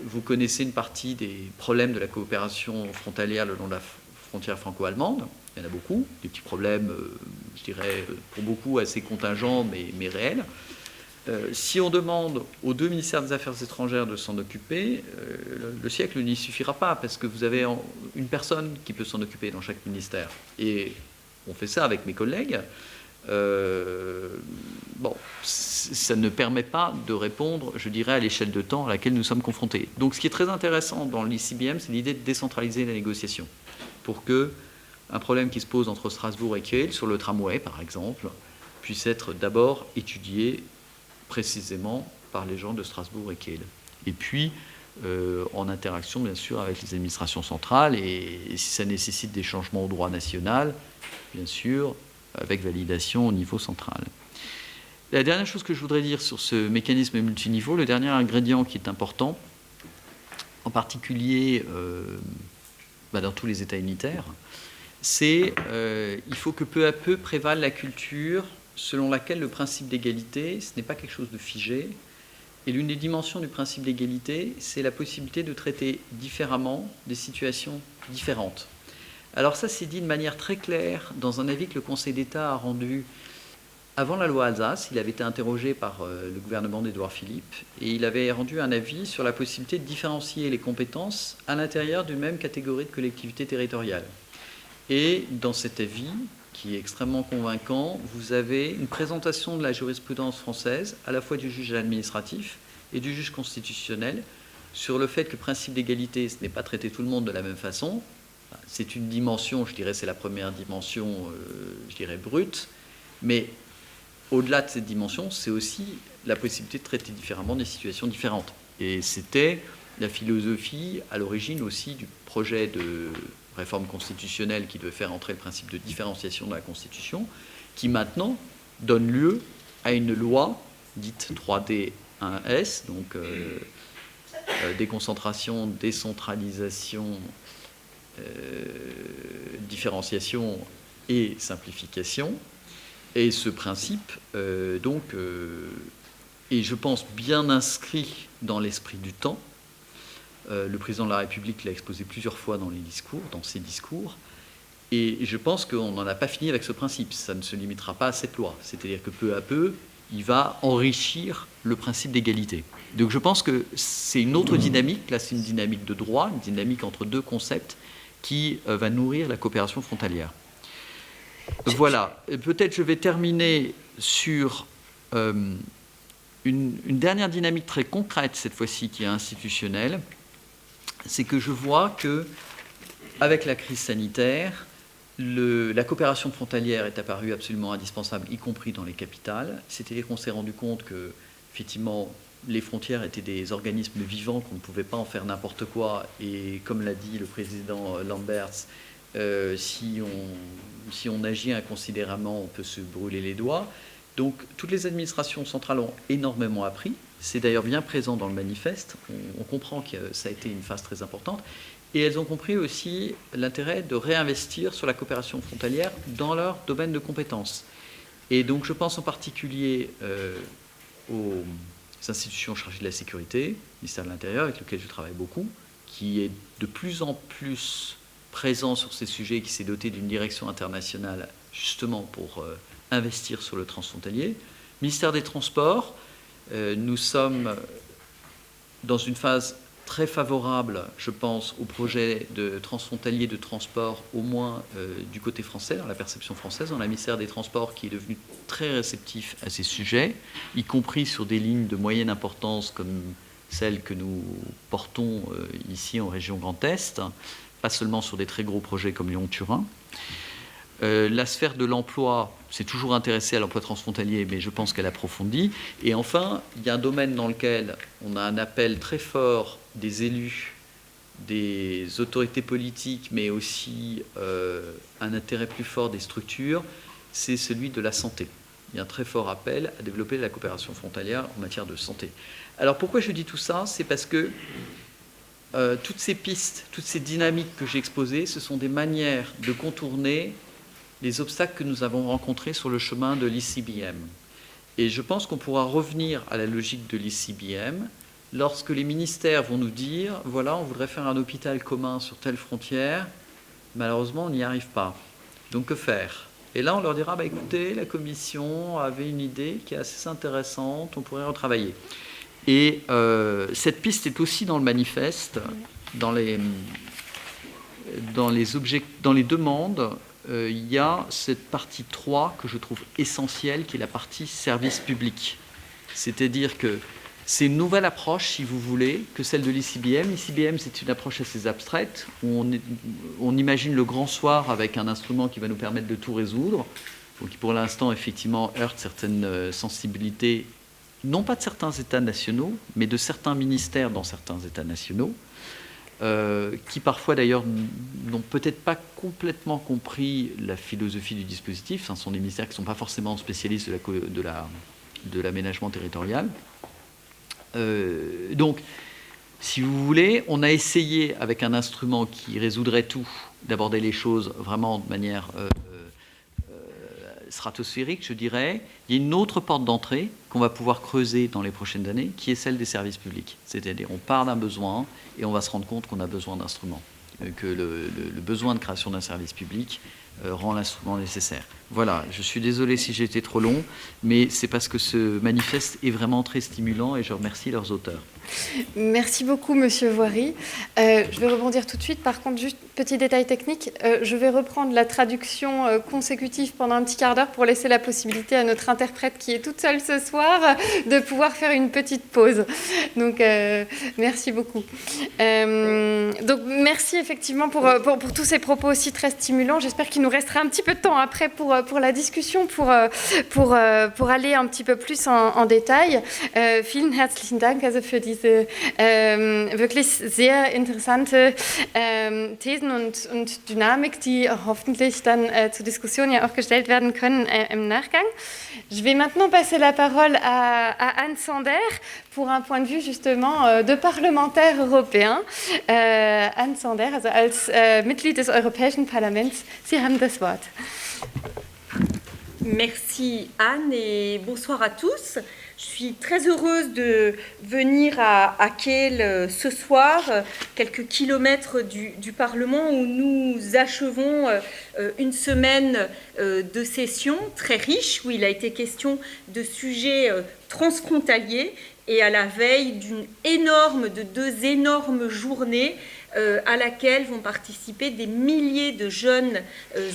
vous connaissez une partie des problèmes de la coopération frontalière le long de la frontière franco-allemande. Il y en a beaucoup, des petits problèmes, je dirais, pour beaucoup assez contingents, mais réels. Si on demande aux deux ministères des Affaires étrangères de s'en occuper, le siècle n'y suffira pas, parce que vous avez une personne qui peut s'en occuper dans chaque ministère. Et on fait ça avec mes collègues. Bon, ça ne permet pas de répondre, je dirais, à l'échelle de temps à laquelle nous sommes confrontés. Donc ce qui est très intéressant dans l'ICBM, c'est l'idée de décentraliser la négociation, pour que un problème qui se pose entre Strasbourg et Kiel, sur le tramway par exemple, puisse être d'abord étudié précisément par les gens de Strasbourg et Kiel. Et puis, en interaction bien sûr avec les administrations centrales, et si ça nécessite des changements au droit national, bien sûr, avec validation au niveau central. La dernière chose que je voudrais dire sur ce mécanisme multiniveau, le dernier ingrédient qui est important, en particulier dans tous les États unitaires, c'est il faut que peu à peu prévale la culture selon laquelle le principe d'égalité, ce n'est pas quelque chose de figé. Et l'une des dimensions du principe d'égalité, c'est la possibilité de traiter différemment des situations différentes. Alors ça, c'est dit de manière très claire dans un avis que le Conseil d'État a rendu avant la loi Alsace. Il avait été interrogé par le gouvernement d'Édouard Philippe et il avait rendu un avis sur la possibilité de différencier les compétences à l'intérieur d'une même catégorie de collectivité territoriale. Et dans cet avis, qui est extrêmement convaincant, vous avez une présentation de la jurisprudence française, à la fois du juge administratif et du juge constitutionnel, sur le fait que le principe d'égalité, ce n'est pas traiter tout le monde de la même façon. C'est une dimension, je dirais, c'est la première dimension, je dirais, brute, mais au-delà de cette dimension, c'est aussi la possibilité de traiter différemment des situations différentes. Et c'était la philosophie à l'origine aussi du projet de réforme constitutionnelle qui devait faire entrer le principe de différenciation dans la Constitution, qui maintenant donne lieu à une loi dite 3D1S, donc déconcentration, décentralisation, différenciation et simplification. Et ce principe, est, je pense, bien inscrit dans l'esprit du temps. Le président de la République l'a exposé plusieurs fois dans ses discours. Et je pense qu'on n'en a pas fini avec ce principe. Ça ne se limitera pas à cette loi. C'est-à-dire que peu à peu, il va enrichir le principe d'égalité. Donc je pense que c'est une autre dynamique. Là, c'est une dynamique de droit, une dynamique entre deux concepts qui va nourrir la coopération frontalière. Voilà. Peut-être je vais terminer sur une dernière dynamique très concrète, cette fois-ci, qui est institutionnelle. C'est que je vois que, avec la crise sanitaire, la coopération frontalière est apparue absolument indispensable, y compris dans les capitales. C'est-à-dire qu'on s'est rendu compte que, effectivement, les frontières étaient des organismes vivants, qu'on ne pouvait pas en faire n'importe quoi. Et comme l'a dit le président Lamberts, si on agit inconsidérément, on peut se brûler les doigts. Donc toutes les administrations centrales ont énormément appris. C'est d'ailleurs bien présent dans le manifeste. On comprend que ça a été une phase très importante. Et elles ont compris aussi l'intérêt de réinvestir sur la coopération frontalière dans leur domaine de compétences. Et donc je pense en particulier aux institutions chargées de la sécurité, le ministère de l'Intérieur, avec lequel je travaille beaucoup, qui est de plus en plus présent sur ces sujets, qui s'est doté d'une direction internationale justement pour investir sur le transfrontalier. Ministère des Transports, nous sommes dans une phase très favorable, je pense, au projet de transfrontalier de transport, au moins du côté français, dans la perception française, dans le ministère des Transports qui est devenu très réceptif à ces sujets, y compris sur des lignes de moyenne importance comme celles que nous portons ici en région Grand Est, pas seulement sur des très gros projets comme Lyon-Turin. La sphère de l'emploi s'est toujours intéressée à l'emploi transfrontalier, mais je pense qu'elle approfondit. Et enfin, il y a un domaine dans lequel on a un appel très fort des élus, des autorités politiques, mais aussi un intérêt plus fort des structures, c'est celui de la santé. Il y a un très fort appel à développer la coopération frontalière en matière de santé. Alors pourquoi je dis tout ça? C'est parce que toutes ces pistes, toutes ces dynamiques que j'ai exposées, ce sont des manières de contourner les obstacles que nous avons rencontrés sur le chemin de l'ICBM. Et je pense qu'on pourra revenir à la logique de l'ICBM lorsque les ministères vont nous dire, voilà, on voudrait faire un hôpital commun sur telle frontière, malheureusement, on n'y arrive pas. Donc, que faire? Et là, on leur dira, écoutez, la Commission avait une idée qui est assez intéressante, on pourrait retravailler. Et cette piste est aussi dans le manifeste, dans les demandes. Il y a cette partie 3 que je trouve essentielle, qui est la partie service public. C'est-à-dire que c'est une nouvelle approche, si vous voulez, que celle de l'ICBM. L'ICBM, c'est une approche assez abstraite, où on imagine le grand soir avec un instrument qui va nous permettre de tout résoudre, qui pour l'instant, effectivement, heurte certaines sensibilités, non pas de certains États nationaux, mais de certains ministères dans certains États nationaux, qui parfois d'ailleurs n'ont peut-être pas complètement compris la philosophie du dispositif. Ce sont des ministères qui ne sont pas forcément spécialistes de l'aménagement territorial. Donc, si vous voulez, on a essayé avec un instrument qui résoudrait tout, d'aborder les choses vraiment de manière stratosphérique, je dirais. Il y a une autre porte d'entrée qu'on va pouvoir creuser dans les prochaines années, qui est celle des services publics. C'est-à-dire, on part d'un besoin et on va se rendre compte qu'on a besoin d'instruments, que le besoin de création d'un service public rend l'instrument nécessaire. Voilà, je suis désolé si j'ai été trop long, mais c'est parce que ce manifeste est vraiment très stimulant et je remercie leurs auteurs. Merci beaucoup, Monsieur Voiry. Je vais rebondir tout de suite. Par contre, juste petit détail technique, je vais reprendre la traduction consécutive pendant un petit quart d'heure pour laisser la possibilité à notre interprète qui est toute seule ce soir de pouvoir faire une petite pause. Donc, merci beaucoup. Donc, merci effectivement pour tous ces propos aussi très stimulants. J'espère qu'il nous restera un petit peu de temps après pour la discussion, pour aller un petit peu plus en détail. Vielen herzlichen Dank also für diese wirklich sehr interessante Thesen und Dynamik, die hoffentlich dann zur Diskussion ja auch gestellt werden können im Nachgang. Je vais maintenant passer la parole à Anne Sander pour un point de vue justement de parlementaire européen. Anne Sander, also als Mitglied des Europäischen Parlaments, Sie haben das Wort. Merci Anne et bonsoir à tous. Je suis très heureuse de venir à Kehl ce soir, quelques kilomètres du Parlement, où nous achevons une semaine de session très riche, où il a été question de sujets transfrontaliers, et à la veille de deux énormes journées à laquelle vont participer des milliers de jeunes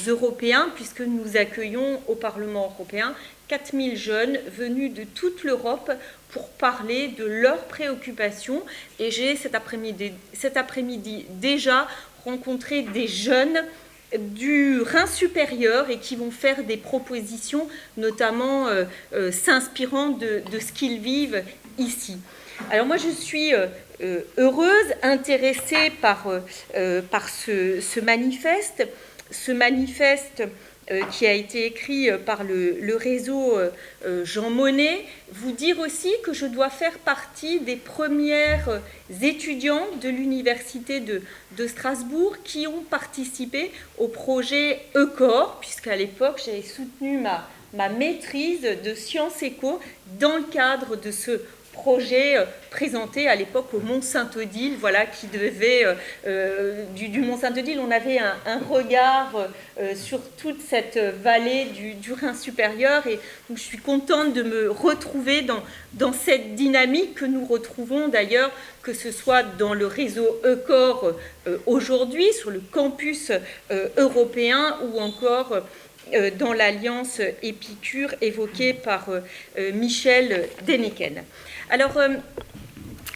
européens, puisque nous accueillons au Parlement européen 4000 jeunes venus de toute l'Europe pour parler de leurs préoccupations. Et j'ai cet après-midi déjà rencontré des jeunes du Rhin supérieur et qui vont faire des propositions, notamment s'inspirant de ce qu'ils vivent ici. Alors moi, je suis heureuse, intéressée par ce manifeste. Ce manifeste qui a été écrit par le réseau Jean Monnet, vous dire aussi que je dois faire partie des premières étudiants de l'Université de Strasbourg qui ont participé au projet ECOR, puisqu'à l'époque, j'avais soutenu ma maîtrise de sciences éco dans le cadre de ce projet présenté à l'époque au Mont-Saint-Odile, voilà, qui devait, du Mont-Saint-Odile, on avait un regard sur toute cette vallée du Rhin supérieur, et donc je suis contente de me retrouver dans cette dynamique que nous retrouvons d'ailleurs, que ce soit dans le réseau ECOR aujourd'hui, sur le campus européen, ou encore dans l'alliance Épicure évoquée par Michel Denneken. Alors,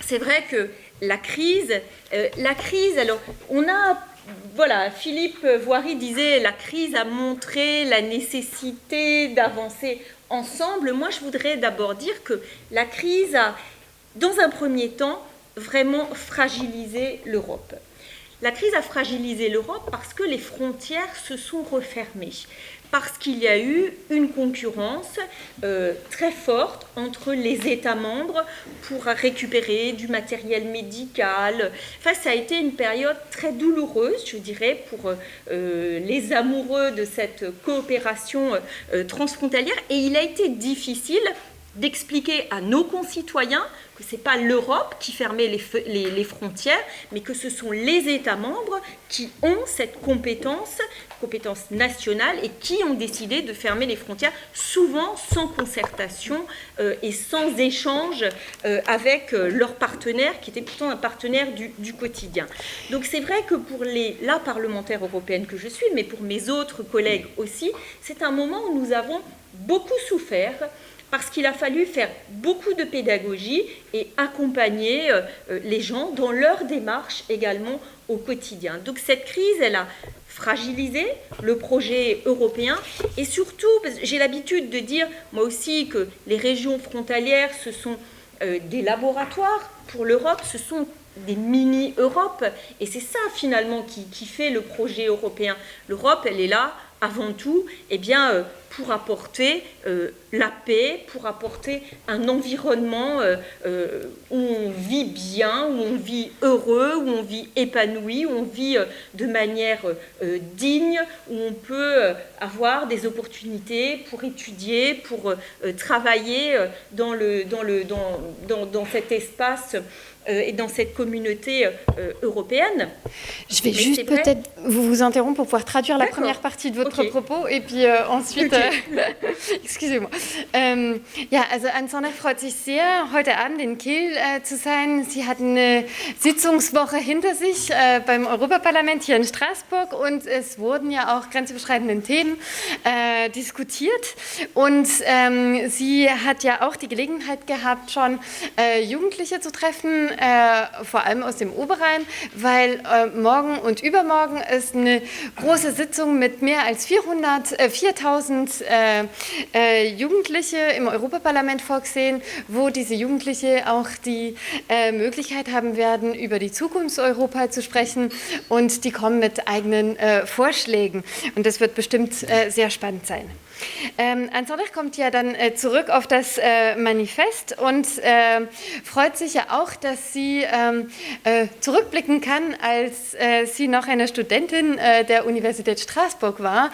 c'est vrai que la crise, alors, voilà, Philippe Voiry disait, la crise a montré la nécessité d'avancer ensemble. Moi, je voudrais d'abord dire que la crise a, dans un premier temps, vraiment fragilisé l'Europe. La crise a fragilisé l'Europe parce que les frontières se sont refermées, parce qu'il y a eu une concurrence très forte entre les États membres pour récupérer du matériel médical. Enfin, ça a été une période très douloureuse, je dirais, pour les amoureux de cette coopération transfrontalière, et il a été difficile d'expliquer à nos concitoyens que ce n'est pas l'Europe qui fermait les frontières, mais que ce sont les États membres qui ont cette compétence nationale, et qui ont décidé de fermer les frontières, souvent sans concertation et sans échange avec leurs partenaires, qui étaient pourtant un partenaire du quotidien. Donc c'est vrai que pour la parlementaire européenne que je suis, mais pour mes autres collègues aussi, c'est un moment où nous avons beaucoup souffert, parce qu'il a fallu faire beaucoup de pédagogie et accompagner les gens dans leur démarche également au quotidien. Donc cette crise, elle a fragilisé le projet européen, et surtout, j'ai l'habitude de dire, moi aussi, que les régions frontalières, ce sont des laboratoires pour l'Europe, ce sont des mini-Europes, et c'est ça finalement qui fait le projet européen. L'Europe, elle est là avant tout, pour apporter la paix, pour apporter un environnement où on vit bien, où on vit heureux, où on vit épanoui, où on vit de manière digne, où on peut avoir des opportunités pour étudier, pour travailler dans cet espace et dans cette communauté européenne. Je vais juste peut-être vous interrompre pour pouvoir traduire la première partie de votre propos, et puis ensuite... Excusez-moi. Ja, also Anne Sonner freut sich sehr, heute Abend in Kehl zu sein. Sie hat eine Sitzungswoche hinter sich beim Europaparlament hier in Straßburg, und es wurden ja auch grenzüberschreitende Themen diskutiert. Und sie hat ja auch die Gelegenheit gehabt, schon Jugendliche zu treffen, vor allem aus dem Oberrhein, weil morgen und übermorgen ist eine große Sitzung mit mehr als 4.000 Jugendliche im Europaparlament vorgesehen, wo diese Jugendliche auch die Möglichkeit haben werden, über die Zukunft Europas zu sprechen, und die kommen mit eigenen Vorschlägen, und das wird bestimmt sehr spannend sein. Anne Sonner kommt ja dann zurück auf das Manifest und freut sich ja auch, dass sie zurückblicken kann, als sie noch eine Studentin der Universität Straßburg war.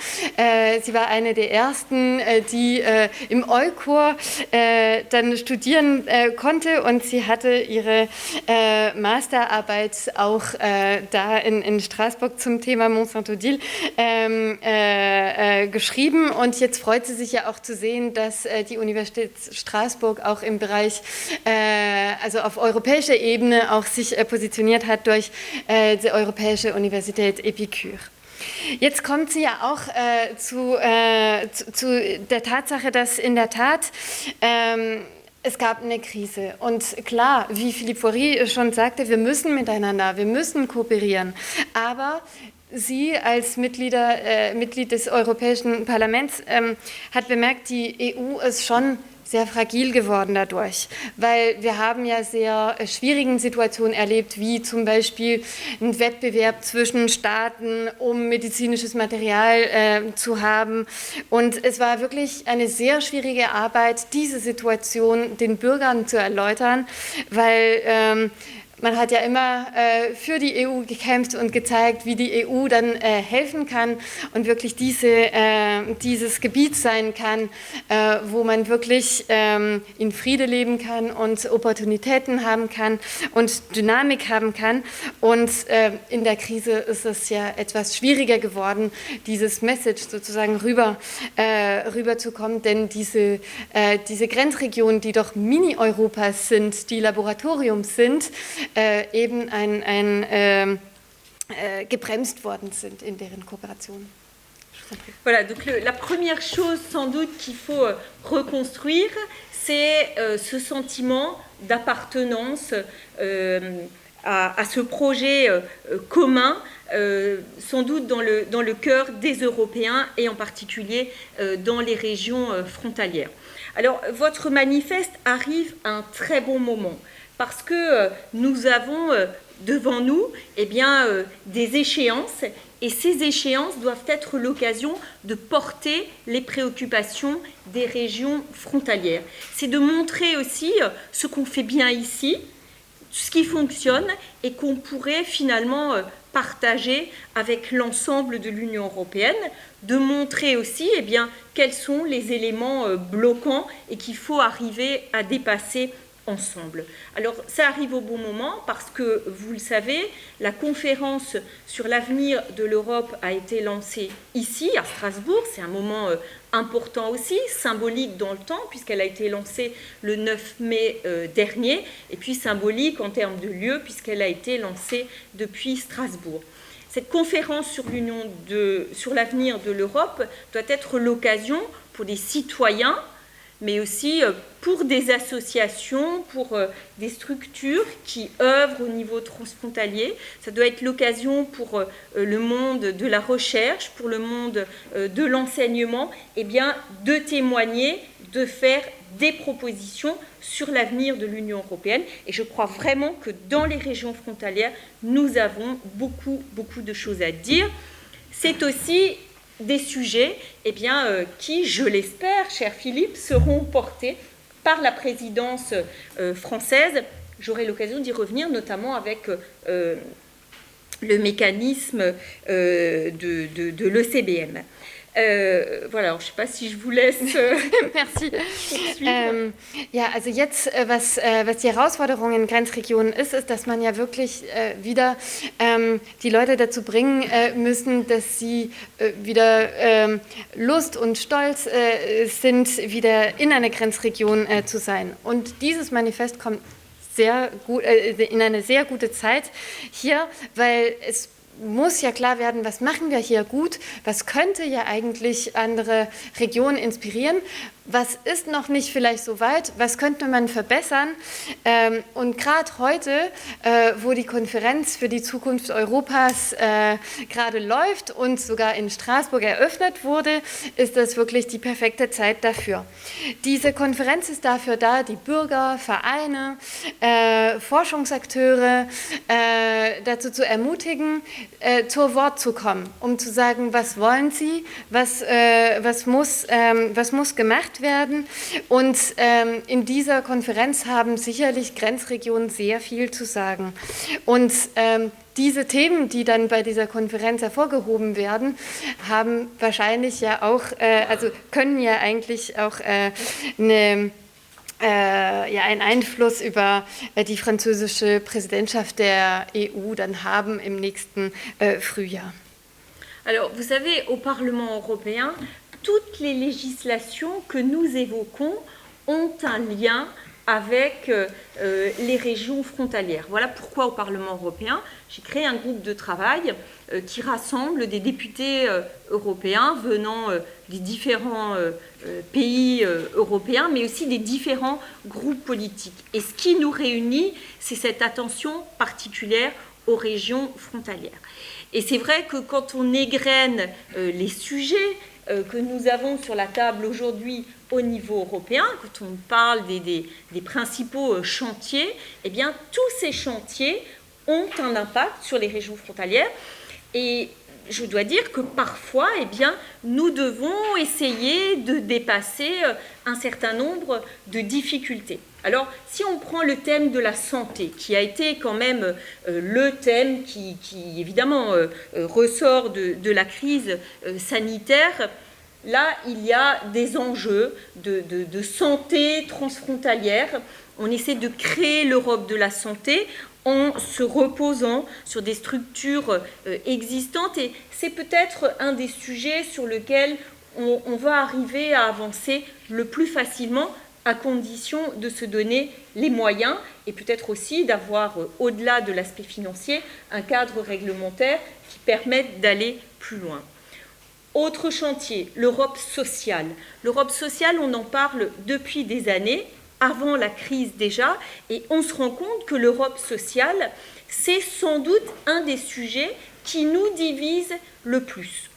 Sie war eine der ersten, die im EUCOR dann studieren konnte, und sie hatte ihre Masterarbeit auch da in Straßburg zum Thema Mont-Saint-Odile geschrieben, und jetzt freut sie sich ja auch zu sehen, dass die Universität Straßburg auch im Bereich, also auf europäischer Ebene auch sich positioniert hat durch die Europäische Universität Épicure. Jetzt kommt sie ja auch zu der Tatsache, dass in der Tat es gab eine Krise, und klar, wie Philippe Voiry schon sagte, wir müssen miteinander, wir müssen kooperieren, aber Sie als Mitglied des Europäischen Parlaments hat bemerkt, die EU ist schon sehr fragil geworden dadurch, weil wir haben ja sehr schwierigen Situationen erlebt, wie zum Beispiel ein Wettbewerb zwischen Staaten, um medizinisches Material zu haben. Und es war wirklich eine sehr schwierige Arbeit, diese Situation den Bürgern zu erläutern, weil man hat ja immer für die EU gekämpft und gezeigt, wie die EU dann helfen kann und wirklich dieses Gebiet sein kann, wo man wirklich in Friede leben kann und Opportunitäten haben kann und Dynamik haben kann. Und in der Krise ist es ja etwas schwieriger geworden, dieses Message sozusagen rüberzukommen, denn diese Grenzregionen, die doch Mini-Europas sind, die Laboratoriums sind, eben gebremst worden sind in deren coopération. Voilà, donc la première chose sans doute qu'il faut reconstruire, c'est ce sentiment d'appartenance à ce projet commun, sans doute dans le cœur des Européens et en particulier dans les régions frontalières. Alors, votre manifeste arrive à un très bon moment, parce que nous avons devant nous des échéances, et ces échéances doivent être l'occasion de porter les préoccupations des régions frontalières. C'est de montrer aussi ce qu'on fait bien ici, ce qui fonctionne et qu'on pourrait finalement partager avec l'ensemble de l'Union européenne, de montrer aussi quels sont les éléments bloquants et qu'il faut arriver à dépasser ensemble. Alors ça arrive au bon moment parce que, vous le savez, la conférence sur l'avenir de l'Europe a été lancée ici, à Strasbourg. C'est un moment important aussi, symbolique dans le temps, puisqu'elle a été lancée le 9 mai dernier, et puis symbolique en termes de lieu, puisqu'elle a été lancée depuis Strasbourg. Cette conférence sur l'avenir de l'Europe doit être l'occasion pour des citoyens, mais aussi pour des associations, pour des structures qui œuvrent au niveau transfrontalier. Ça doit être l'occasion pour le monde de la recherche, pour le monde de l'enseignement, de témoigner, de faire des propositions sur l'avenir de l'Union européenne. Et je crois vraiment que dans les régions frontalières, nous avons beaucoup de choses à dire. C'est aussi des sujets qui, je l'espère, cher Philippe, seront portés par la présidence française. J'aurai l'occasion d'y revenir, notamment avec le mécanisme de l'ECBM. Voilà, alors je ne sais pas si je vous laisse. Merci. Ja, also jetzt, was die Herausforderung in Grenzregionen ist, dass man ja wirklich wieder die Leute dazu bringen müssen, dass sie wieder Lust und Stolz sind, wieder in einer Grenzregion zu sein. Und dieses Manifest kommt sehr gut, in eine sehr gute Zeit hier, weil es muss ja klar werden, was machen wir hier gut, was könnte ja eigentlich andere Regionen inspirieren, was ist noch nicht vielleicht so weit, was könnte man verbessern. Und gerade heute, wo die Konferenz für die Zukunft Europas gerade läuft und sogar in Straßburg eröffnet wurde, ist das wirklich die perfekte Zeit dafür. Diese Konferenz ist dafür da, die Bürger, Vereine, Forschungsakteure dazu zu ermutigen, zu Wort zu kommen, um zu sagen, was wollen sie, was muss gemacht werden. Und in dieser Konferenz haben sicherlich Grenzregionen sehr viel zu sagen. Und diese Themen, die dann bei dieser Konferenz hervorgehoben werden, haben wahrscheinlich ja auch, also können ja eigentlich auch einen Einfluss über die französische Präsidentschaft der EU dann haben im nächsten Frühjahr. Alors, vous savez, au Parlement européen, toutes les législations que nous évoquons ont un lien avec les régions frontalières. Voilà pourquoi au Parlement européen, j'ai créé un groupe de travail qui rassemble des députés européens venant des différents pays européens, mais aussi des différents groupes politiques. Et ce qui nous réunit, c'est cette attention particulière aux régions frontalières. Et c'est vrai que quand on égrène les sujets que nous avons sur la table aujourd'hui au niveau européen, quand on parle des principaux chantiers, eh bien, tous ces chantiers ont un impact sur les régions frontalières. Et je dois dire que parfois, eh bien, nous devons essayer de dépasser un certain nombre de difficultés. Alors, si on prend le thème de la santé, qui a été quand même le thème qui évidemment, ressort de la crise sanitaire, là, il y a des enjeux de santé transfrontalière. On essaie de créer l'Europe de la santé en se reposant sur des structures existantes. Et c'est peut-être un des sujets sur lesquels on va arriver à avancer le plus facilement, à condition de se donner les moyens et peut-être aussi d'avoir, au-delà de l'aspect financier, un cadre réglementaire qui permette d'aller plus loin. Autre chantier, l'Europe sociale. L'Europe sociale, on en parle depuis des années, avant la crise déjà, et on se rend compte que l'Europe sociale, c'est sans doute un des sujets qui nous divise le plus.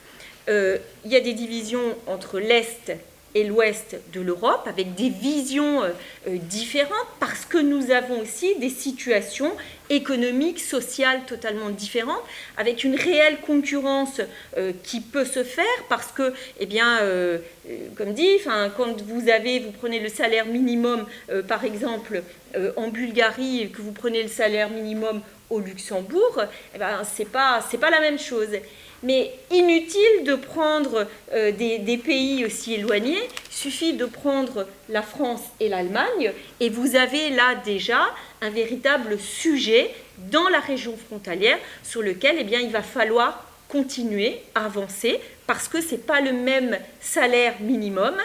Il y a des divisions entre l'Est et l'Ouest de l'Europe, avec des visions différentes, parce que nous avons aussi des situations économiques, sociales totalement différentes, avec une réelle concurrence qui peut se faire, parce que, eh bien, comme dit, quand vous prenez le salaire minimum, par exemple, en Bulgarie, et que vous prenez le salaire minimum au Luxembourg, eh ben, c'est pas la même chose. Mais inutile de prendre des pays aussi éloignés, il suffit de prendre la France et l'Allemagne, et vous avez là déjà un véritable sujet dans la région frontalière sur lequel, eh bien, il va falloir continuer à avancer, parce que ce n'est pas le même salaire minimum,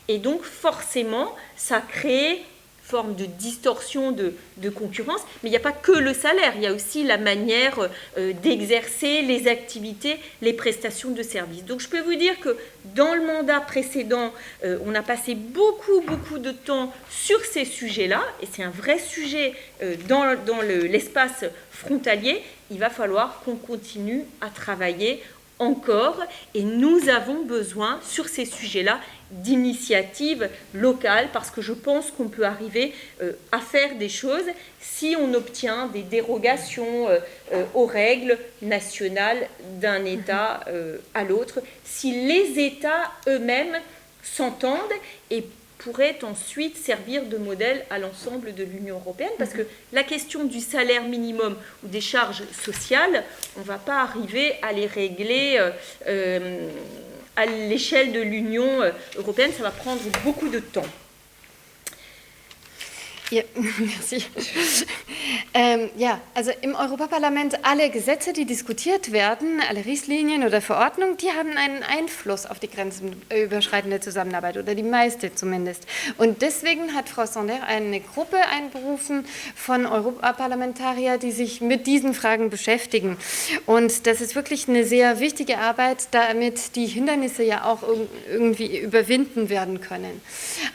et donc forcément, ça crée forme de distorsion de concurrence, mais il n'y a pas que le salaire, il y a aussi la manière d'exercer les activités, les prestations de services. Donc je peux vous dire que dans le mandat précédent, on a passé beaucoup de temps sur ces sujets-là, et c'est un vrai sujet dans l'espace frontalier. Il va falloir qu'on continue à travailler encore, et nous avons besoin sur ces sujets-là d'initiatives locales, parce que je pense qu'on peut arriver à faire des choses si on obtient des dérogations aux règles nationales d'un État à l'autre, si les États eux-mêmes s'entendent et pourrait ensuite servir de modèle à l'ensemble de l'Union européenne, parce que la question du salaire minimum ou des charges sociales, on ne va pas arriver à les régler à l'échelle de l'Union européenne, ça va prendre beaucoup de temps. Ja, merci. Also im Europaparlament, alle Gesetze, die diskutiert werden, alle Richtlinien oder Verordnungen, die haben einen Einfluss auf die grenzüberschreitende Zusammenarbeit, oder die meiste zumindest. Und deswegen hat Frau Sonder eine Gruppe einberufen von Europaparlamentariern, die sich mit diesen Fragen beschäftigen. Und das ist wirklich eine sehr wichtige Arbeit, damit die Hindernisse ja auch irgendwie überwinden werden können.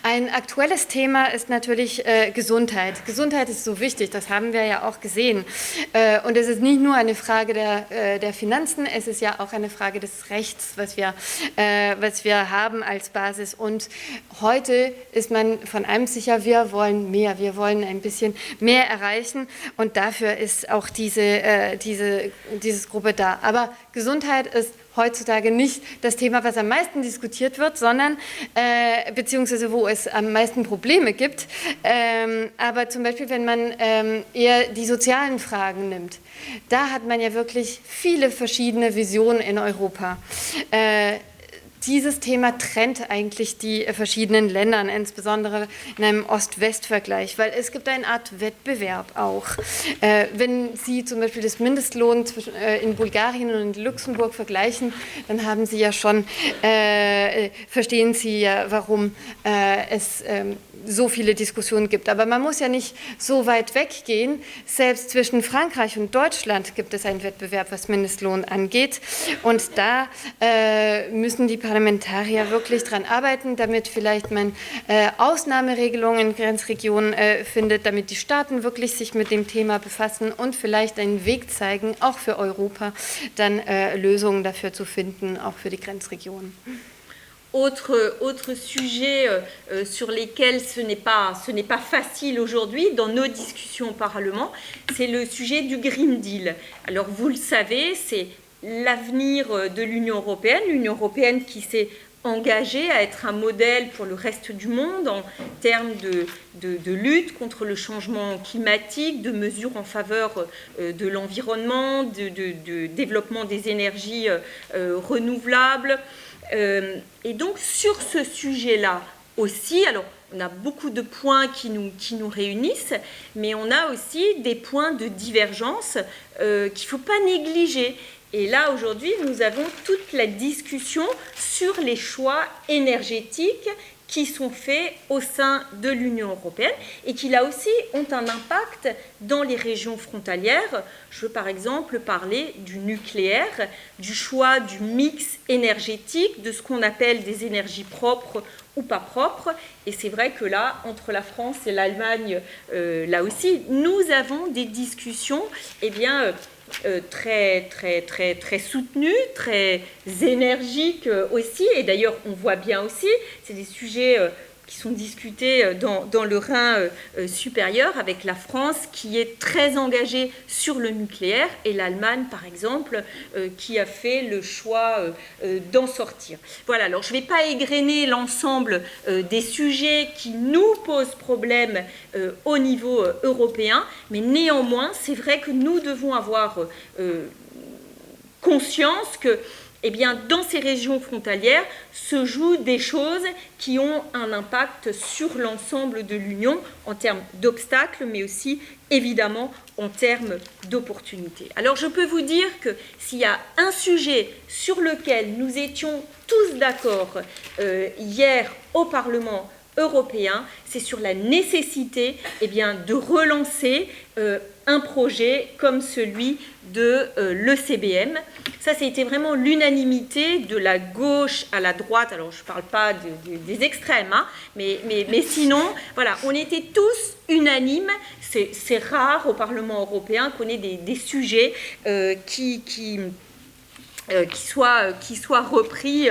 Ein aktuelles Thema ist natürlich Gesundheit. Gesundheit ist so wichtig, das haben wir ja auch gesehen. Und es ist nicht nur eine Frage der Finanzen, es ist ja auch eine Frage des Rechts, was wir haben als Basis. Und heute ist man von einem sicher, wir wollen mehr, wir wollen ein bisschen mehr erreichen. Und dafür ist auch diese Gruppe da. Aber Gesundheit ist heutzutage nicht das Thema, was am meisten diskutiert wird, sondern beziehungsweise wo es am meisten Probleme gibt. Aber zum Beispiel, wenn man eher die sozialen Fragen nimmt, da hat man ja wirklich viele verschiedene Visionen in Europa. Dieses Thema trennt eigentlich die verschiedenen Länder, insbesondere in einem Ost-West-Vergleich, weil es gibt eine Art Wettbewerb auch. Wenn Sie zum Beispiel das Mindestlohn in Bulgarien und in Luxemburg vergleichen, dann haben Sie ja schon, verstehen Sie ja, warum es so viele Diskussionen gibt. Aber man muss ja nicht so weit weggehen. Selbst zwischen Frankreich und Deutschland gibt es einen Wettbewerb, was Mindestlohn angeht. Und da müssen die Parlamentarier wirklich dran arbeiten, damit vielleicht man Ausnahmeregelungen in Grenzregionen findet, damit die Staaten wirklich sich mit dem Thema befassen und vielleicht einen Weg zeigen, auch für Europa, dann Lösungen dafür zu finden, auch für die Grenzregionen. Autre sujet sur lesquels ce n'est pas facile aujourd'hui dans nos discussions au Parlement, c'est le sujet du Green Deal. Alors vous le savez, c'est l'avenir de l'Union européenne qui s'est engagée à être un modèle pour le reste du monde en termes de lutte contre le changement climatique, de mesures en faveur de l'environnement, de développement des énergies renouvelables. Et donc sur ce sujet-là aussi, alors on a beaucoup de points qui nous réunissent, mais on a aussi des points de divergence qu'il ne faut pas négliger. Et là, aujourd'hui, nous avons toute la discussion sur les choix énergétiques qui sont faits au sein de l'Union européenne et qui, là aussi, ont un impact dans les régions frontalières. Je veux par exemple parler du nucléaire, du choix du mix énergétique, de ce qu'on appelle des énergies propres ou pas propres. Et c'est vrai que là, entre la France et l'Allemagne, là aussi, nous avons des discussions très soutenues, très énergiques aussi. Et d'ailleurs, on voit bien aussi, c'est des sujets qui sont discutés dans le Rhin supérieur, avec la France qui est très engagée sur le nucléaire et l'Allemagne, par exemple, qui a fait le choix d'en sortir. Voilà, alors je ne vais pas égrener l'ensemble des sujets qui nous posent problème au niveau européen, mais néanmoins, c'est vrai que nous devons avoir conscience que dans ces régions frontalières se jouent des choses qui ont un impact sur l'ensemble de l'Union en termes d'obstacles, mais aussi évidemment en termes d'opportunités. Alors je peux vous dire que s'il y a un sujet sur lequel nous étions tous d'accord hier au Parlement européen, c'est sur la nécessité de relancer un projet comme celui de l'ECBM. Ça a été vraiment l'unanimité de la gauche à la droite. Alors, je ne parle pas des extrêmes, hein, mais sinon, voilà, on était tous unanimes. C'est rare au Parlement européen qu'on ait des sujets qui soient repris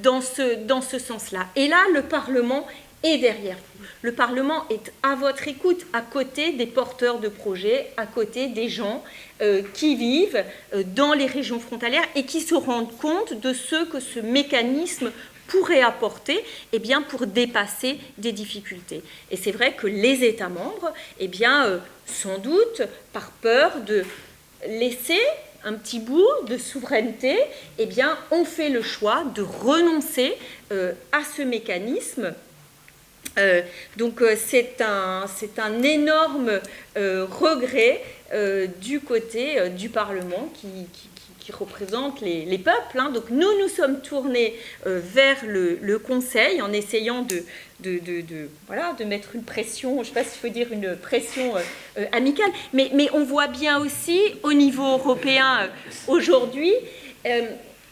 dans ce sens-là. Et là, le Parlement est derrière vous. Le Parlement est à votre écoute, à côté des porteurs de projets, à côté des gens qui vivent dans les régions frontalières et qui se rendent compte de ce que ce mécanisme pourrait apporter pour dépasser des difficultés. Et c'est vrai que les États membres, sans doute, par peur de laisser un petit bout de souveraineté, ont fait le choix de renoncer à ce mécanisme. Donc c'est un énorme regret du côté du Parlement qui représente les peuples. Hein. Donc nous sommes tournés vers le Conseil en essayant de mettre une pression, je ne sais pas si il faut dire une pression amicale, mais on voit bien aussi au niveau européen aujourd'hui,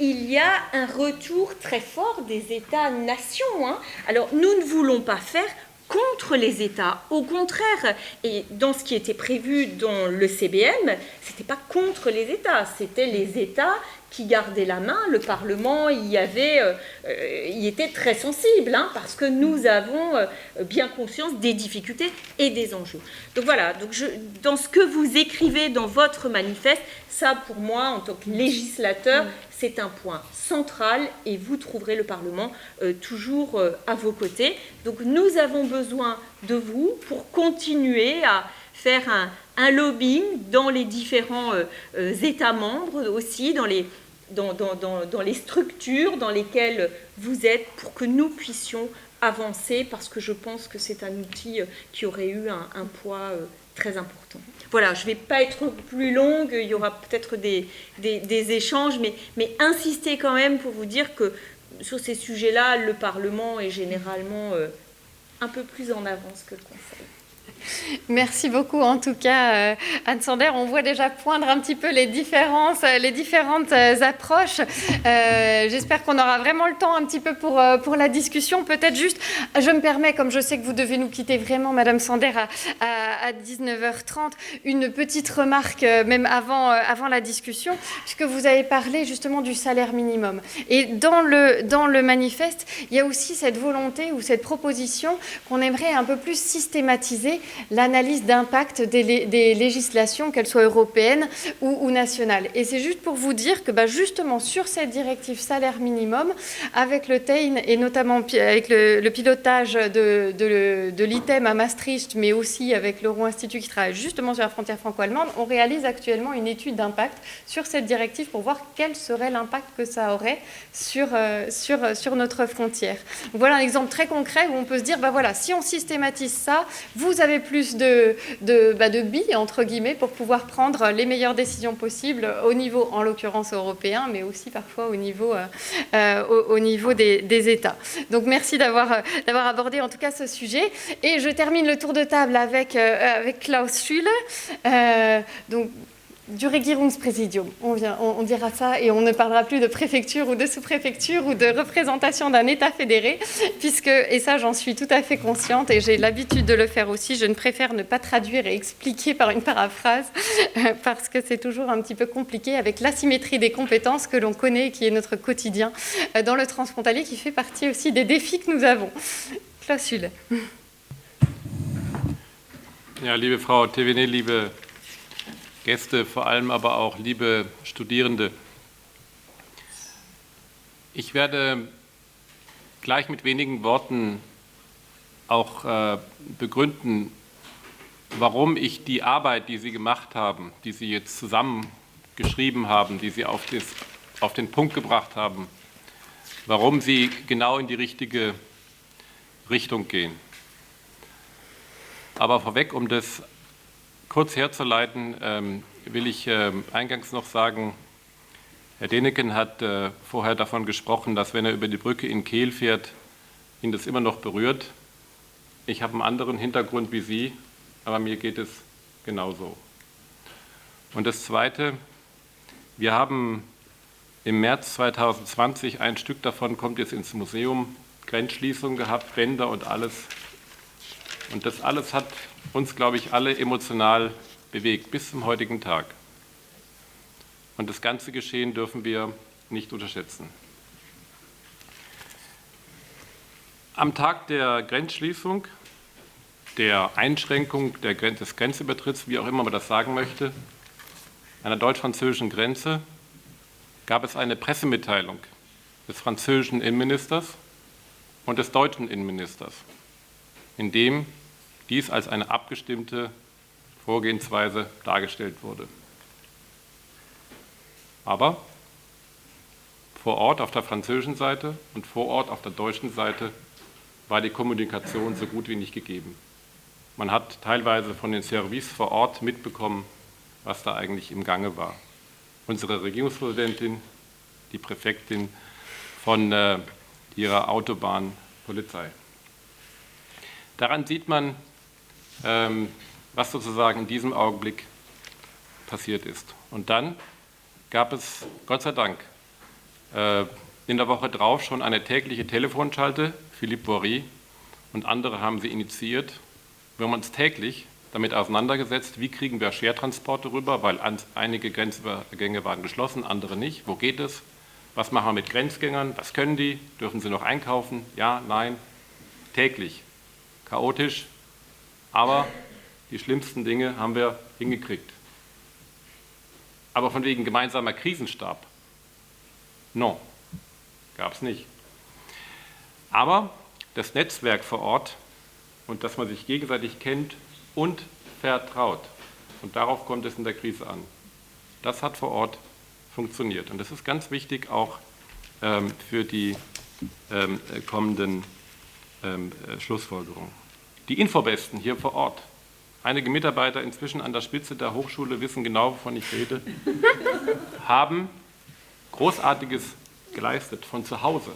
il y a un retour très fort des États-nations. Hein. Alors, nous ne voulons pas faire contre les États. Au contraire, et dans ce qui était prévu dans le CBM, ce n'était pas contre les États, c'était les États qui gardaient la main. Le Parlement y était très sensible, hein, parce que nous avons bien conscience des difficultés et des enjeux. Donc voilà, dans ce que vous écrivez dans votre manifeste, ça pour moi, en tant que législateur, c'est un point central et vous trouverez le Parlement toujours à vos côtés. Donc nous avons besoin de vous pour continuer à faire un lobbying dans les différents États membres aussi, dans les structures dans lesquelles vous êtes, pour que nous puissions avancer, parce que je pense que c'est un outil qui aurait eu un poids très important. Voilà, je ne vais pas être plus longue, il y aura peut-être des échanges, mais insister quand même pour vous dire que sur ces sujets-là, le Parlement est généralement un peu plus en avance que le Conseil. Merci beaucoup en tout cas Anne Sander. On voit déjà poindre un petit peu les différentes approches. J'espère qu'on aura vraiment le temps un petit peu pour la discussion. Peut-être juste, je me permets, comme je sais que vous devez nous quitter vraiment, Madame Sander, à 19h30, une petite remarque même avant la discussion, puisque vous avez parlé justement du salaire minimum. Et dans le manifeste, il y a aussi cette volonté ou cette proposition qu'on aimerait un peu plus systématiser l'analyse d'impact des législations, qu'elles soient européennes ou nationales. Et c'est juste pour vous dire que justement sur cette directive salaire minimum, avec le TEIN et notamment avec le pilotage de l'ITEM à Maastricht, mais aussi avec l'Euro-Institut qui travaille justement sur la frontière franco-allemande, on réalise actuellement une étude d'impact sur cette directive pour voir quel serait l'impact que ça aurait sur notre frontière. Donc voilà un exemple très concret où on peut se dire, voilà, si on systématise ça, vous avez plus de billes, entre guillemets, pour pouvoir prendre les meilleures décisions possibles au niveau, en l'occurrence, européen, mais aussi parfois au niveau des États. Donc merci d'avoir abordé en tout cas ce sujet. Et je termine le tour de table avec Klaus Schüle. Donc, du Regierungspräsidium, on dira ça, et on ne parlera plus de préfecture ou de sous-préfecture ou de représentation d'un État fédéré, puisque, et ça j'en suis tout à fait consciente, et j'ai l'habitude de le faire aussi, je ne préfère ne pas traduire et expliquer par une paraphrase, parce que c'est toujours un petit peu compliqué avec l'asymétrie des compétences que l'on connaît et qui est notre quotidien dans le transfrontalier, qui fait partie aussi des défis que nous avons. Klaus Schüle. Ja, liebe Frau Thévenet, liebe Gäste, vor allem aber auch liebe Studierende. Ich werde gleich mit wenigen Worten auch begründen, warum ich die Arbeit, die Sie gemacht haben, die Sie jetzt zusammengeschrieben haben, die Sie auf den Punkt gebracht haben, warum sie genau in die richtige Richtung gehen. Aber vorweg, um das kurz herzuleiten, will ich eingangs noch sagen, Herr Deneken hat vorher davon gesprochen, dass wenn er über die Brücke in Kehl fährt, ihn das immer noch berührt. Ich habe einen anderen Hintergrund wie Sie, aber mir geht es genauso. Und das Zweite, wir haben im März 2020, ein Stück davon kommt jetzt ins Museum, Grenzschließung gehabt, Bänder und alles. Und das alles hat uns, glaube ich, alle emotional bewegt, bis zum heutigen Tag. Und das ganze Geschehen dürfen wir nicht unterschätzen. Am Tag der Grenzschließung, der Einschränkung des Grenzübertritts, wie auch immer man das sagen möchte, an der deutsch-französischen Grenze, gab es eine Pressemitteilung des französischen Innenministers und des deutschen Innenministers, in dem dies als eine abgestimmte Vorgehensweise dargestellt wurde. Aber vor Ort auf der französischen Seite und vor Ort auf der deutschen Seite war die Kommunikation so gut wie nicht gegeben. Man hat teilweise von den Services vor Ort mitbekommen, was da eigentlich im Gange war. Unsere Regierungspräsidentin, die Präfektin von ihrer Autobahnpolizei. Daran sieht man, was sozusagen in diesem Augenblick passiert ist. Und dann gab es, Gott sei Dank, in der Woche drauf schon eine tägliche Telefonschalte, Philippe Bory und andere haben sie initiiert. Wir haben uns täglich damit auseinandergesetzt, wie kriegen wir Schwertransporte rüber, weil einige Grenzübergänge waren geschlossen, andere nicht. Wo geht es? Was machen wir mit Grenzgängern? Was können die? Dürfen sie noch einkaufen? Ja, nein. Täglich. Chaotisch. Aber die schlimmsten Dinge haben wir hingekriegt. Aber von wegen gemeinsamer Krisenstab? Non. Gab es nicht. Aber das Netzwerk vor Ort und dass man sich gegenseitig kennt und vertraut. Und darauf kommt es in der Krise an. Das hat vor Ort funktioniert. Und das ist ganz wichtig auch für die kommenden Schlussfolgerungen. Die Infobesten hier vor Ort. Einige Mitarbeiter inzwischen an der Spitze der Hochschule wissen genau, wovon ich rede, haben Großartiges geleistet von zu Hause.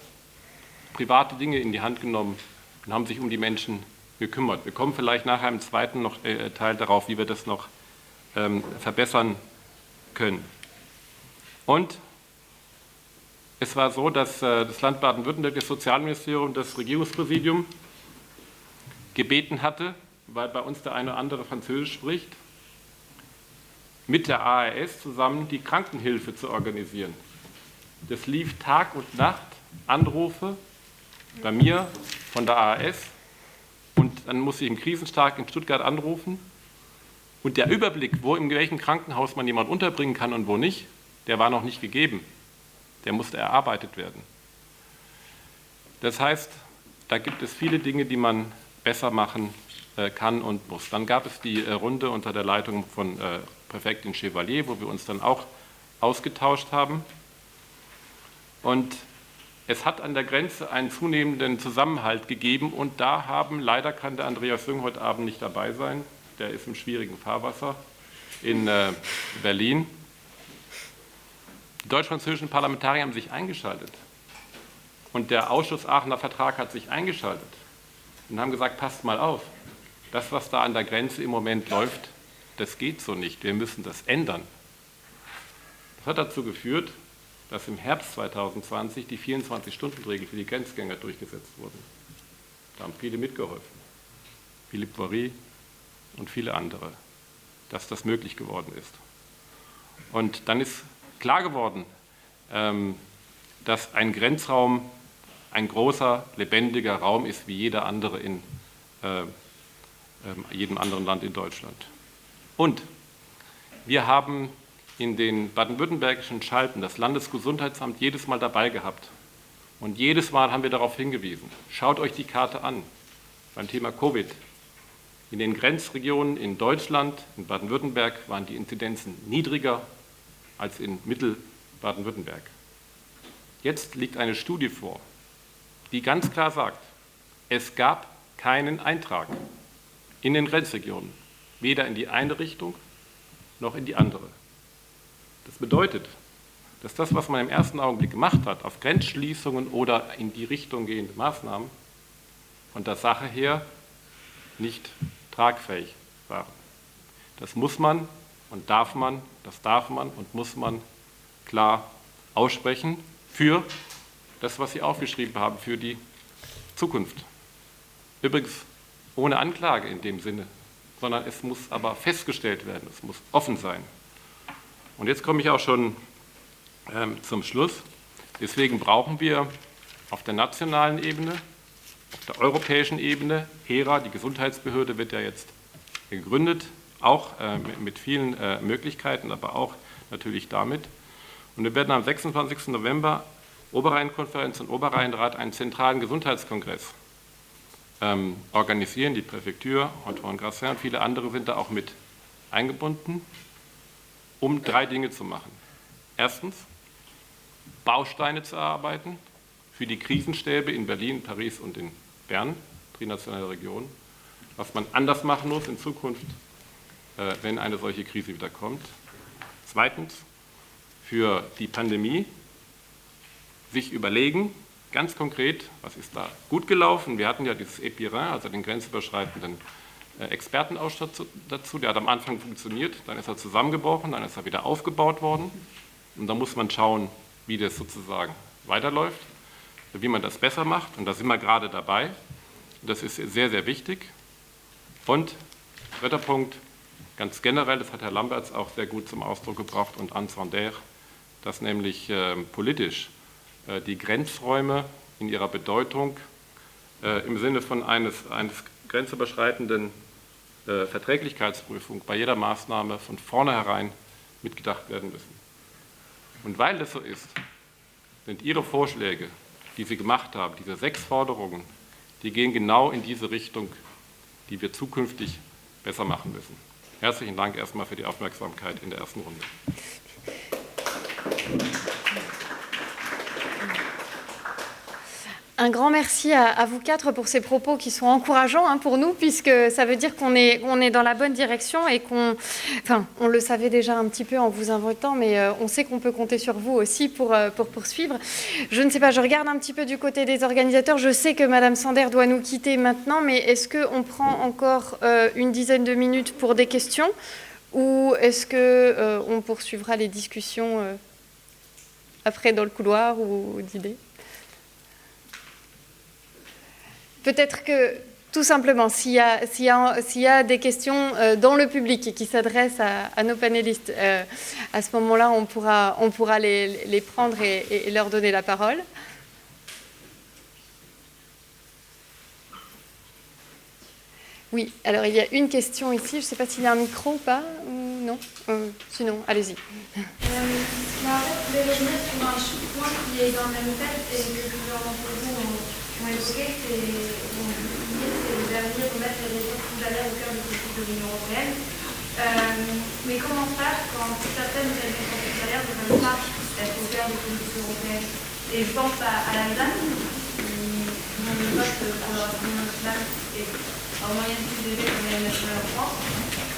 Private Dinge in die Hand genommen und haben sich um die Menschen gekümmert. Wir kommen vielleicht nachher im zweiten Teil darauf, wie wir das noch verbessern können. Und es war so, dass das Land Baden-Württemberg, das Sozialministerium, das Regierungspräsidium gebeten hatte, weil bei uns der eine oder andere Französisch spricht, mit der ARS zusammen die Krankenhilfe zu organisieren. Das lief Tag und Nacht, Anrufe bei mir von der ARS, und dann musste ich im Krisentag in Stuttgart anrufen, und der Überblick, wo in welchem Krankenhaus man jemanden unterbringen kann und wo nicht, der war noch nicht gegeben. Der musste erarbeitet werden. Das heißt, da gibt es viele Dinge, die man besser machen kann und muss. Dann gab es die Runde unter der Leitung von Präfektin Chevalier, wo wir uns dann auch ausgetauscht haben. Und es hat an der Grenze einen zunehmenden Zusammenhalt gegeben, und da leider kann der Andreas Jung heute Abend nicht dabei sein, der ist im schwierigen Fahrwasser in Berlin. Die deutsch-französischen Parlamentarier haben sich eingeschaltet, und der Ausschuss Aachener Vertrag hat sich eingeschaltet und haben gesagt, passt mal auf, das, was da an der Grenze im Moment läuft, das geht so nicht, wir müssen das ändern. Das hat dazu geführt, dass im Herbst 2020 die 24-Stunden-Regel für die Grenzgänger durchgesetzt wurde. Da haben viele mitgeholfen, Philippe Bory und viele andere, dass das möglich geworden ist. Und dann ist klar geworden, dass ein Grenzraum ein großer, lebendiger Raum ist, wie jeder andere in jedem anderen Land in Deutschland. Und wir haben in den baden-württembergischen Schalten das Landesgesundheitsamt jedes Mal dabei gehabt. Und jedes Mal haben wir darauf hingewiesen. Schaut euch die Karte an beim Thema Covid. In den Grenzregionen in Deutschland, in Baden-Württemberg, waren die Inzidenzen niedriger als in Mittel-Baden-Württemberg. Jetzt liegt eine Studie vor, die ganz klar sagt, es gab keinen Eintrag in den Grenzregionen, weder in die eine Richtung noch in die andere. Das bedeutet, dass das, was man im ersten Augenblick gemacht hat, auf Grenzschließungen oder in die Richtung gehende Maßnahmen, von der Sache her nicht tragfähig waren. Das muss man und darf man, das darf man und muss man klar aussprechen für das, was Sie aufgeschrieben haben, für die Zukunft. Übrigens ohne Anklage in dem Sinne, sondern es muss aber festgestellt werden, es muss offen sein. Und jetzt komme ich auch schon zum Schluss. Deswegen brauchen wir auf der nationalen Ebene, auf der europäischen Ebene, HERA, die Gesundheitsbehörde wird ja jetzt gegründet, auch mit vielen Möglichkeiten, aber auch natürlich damit. Und wir werden am 26. November Oberrheinkonferenz und Oberrheinrat einen zentralen Gesundheitskongress organisieren. Die Präfektur, Antoine Grassin und viele andere sind da auch mit eingebunden, um 3 Dinge zu machen. Erstens, Bausteine zu erarbeiten für die Krisenstäbe in Berlin, Paris und in Bern, trinationale Region, was man anders machen muss in Zukunft, wenn eine solche Krise wieder kommt. Zweitens, für die Pandemie sich überlegen, ganz konkret, was ist da gut gelaufen. Wir hatten ja dieses EPIRIN, also den grenzüberschreitenden Expertenausschuss dazu, der hat am Anfang funktioniert, dann ist er zusammengebrochen, dann ist er wieder aufgebaut worden. Und da muss man schauen, wie das sozusagen weiterläuft, wie man das besser macht. Und da sind wir gerade dabei. Das ist sehr, sehr wichtig. Und dritter Punkt, ganz generell, das hat Herr Lamberts auch sehr gut zum Ausdruck gebracht und Anne Sander, dass nämlich politisch die Grenzräume in ihrer Bedeutung im Sinne von eines grenzüberschreitenden Verträglichkeitsprüfung bei jeder Maßnahme von vornherein mitgedacht werden müssen. Und weil das so ist, sind Ihre Vorschläge, die Sie gemacht haben, diese 6 Forderungen, die gehen genau in diese Richtung, die wir zukünftig besser machen müssen. Herzlichen Dank erstmal für die Aufmerksamkeit in der ersten Runde. Un grand merci à vous quatre pour ces propos qui sont encourageants pour nous, puisque ça veut dire qu'on est dans la bonne direction et on le savait déjà un petit peu en vous invitant, mais on sait qu'on peut compter sur vous aussi pour poursuivre. Je ne sais pas, je regarde un petit peu du côté des organisateurs. Je sais que Madame Sander doit nous quitter maintenant, mais est-ce qu'on prend encore une dizaine de minutes pour des questions ou est-ce qu'on poursuivra les discussions après dans le couloir ou d'idées? Peut-être que, tout simplement, s'il y a des questions dans le public qui s'adressent à nos panélistes, à ce moment-là, on pourra les prendre et leur donner la parole. Oui, alors il y a une question ici. Je ne sais pas s'il y a un micro ou pas. Ou non sinon, allez-y. Je voulais revenir sur un point qui est dans le manifeste et que plusieurs d'entre vous ont évoqué, c'est l'avenir de mettre les régions frontalières au cœur du politique de l'Union européenne. Mais comment faire quand certaines régions frontalières ne veulent pas être au cœur du politique européenne? Et je pense à l'Alsace, qui ont une vote pour leur Assemblée nationale et en moyenne plus élevée que la nationale en France.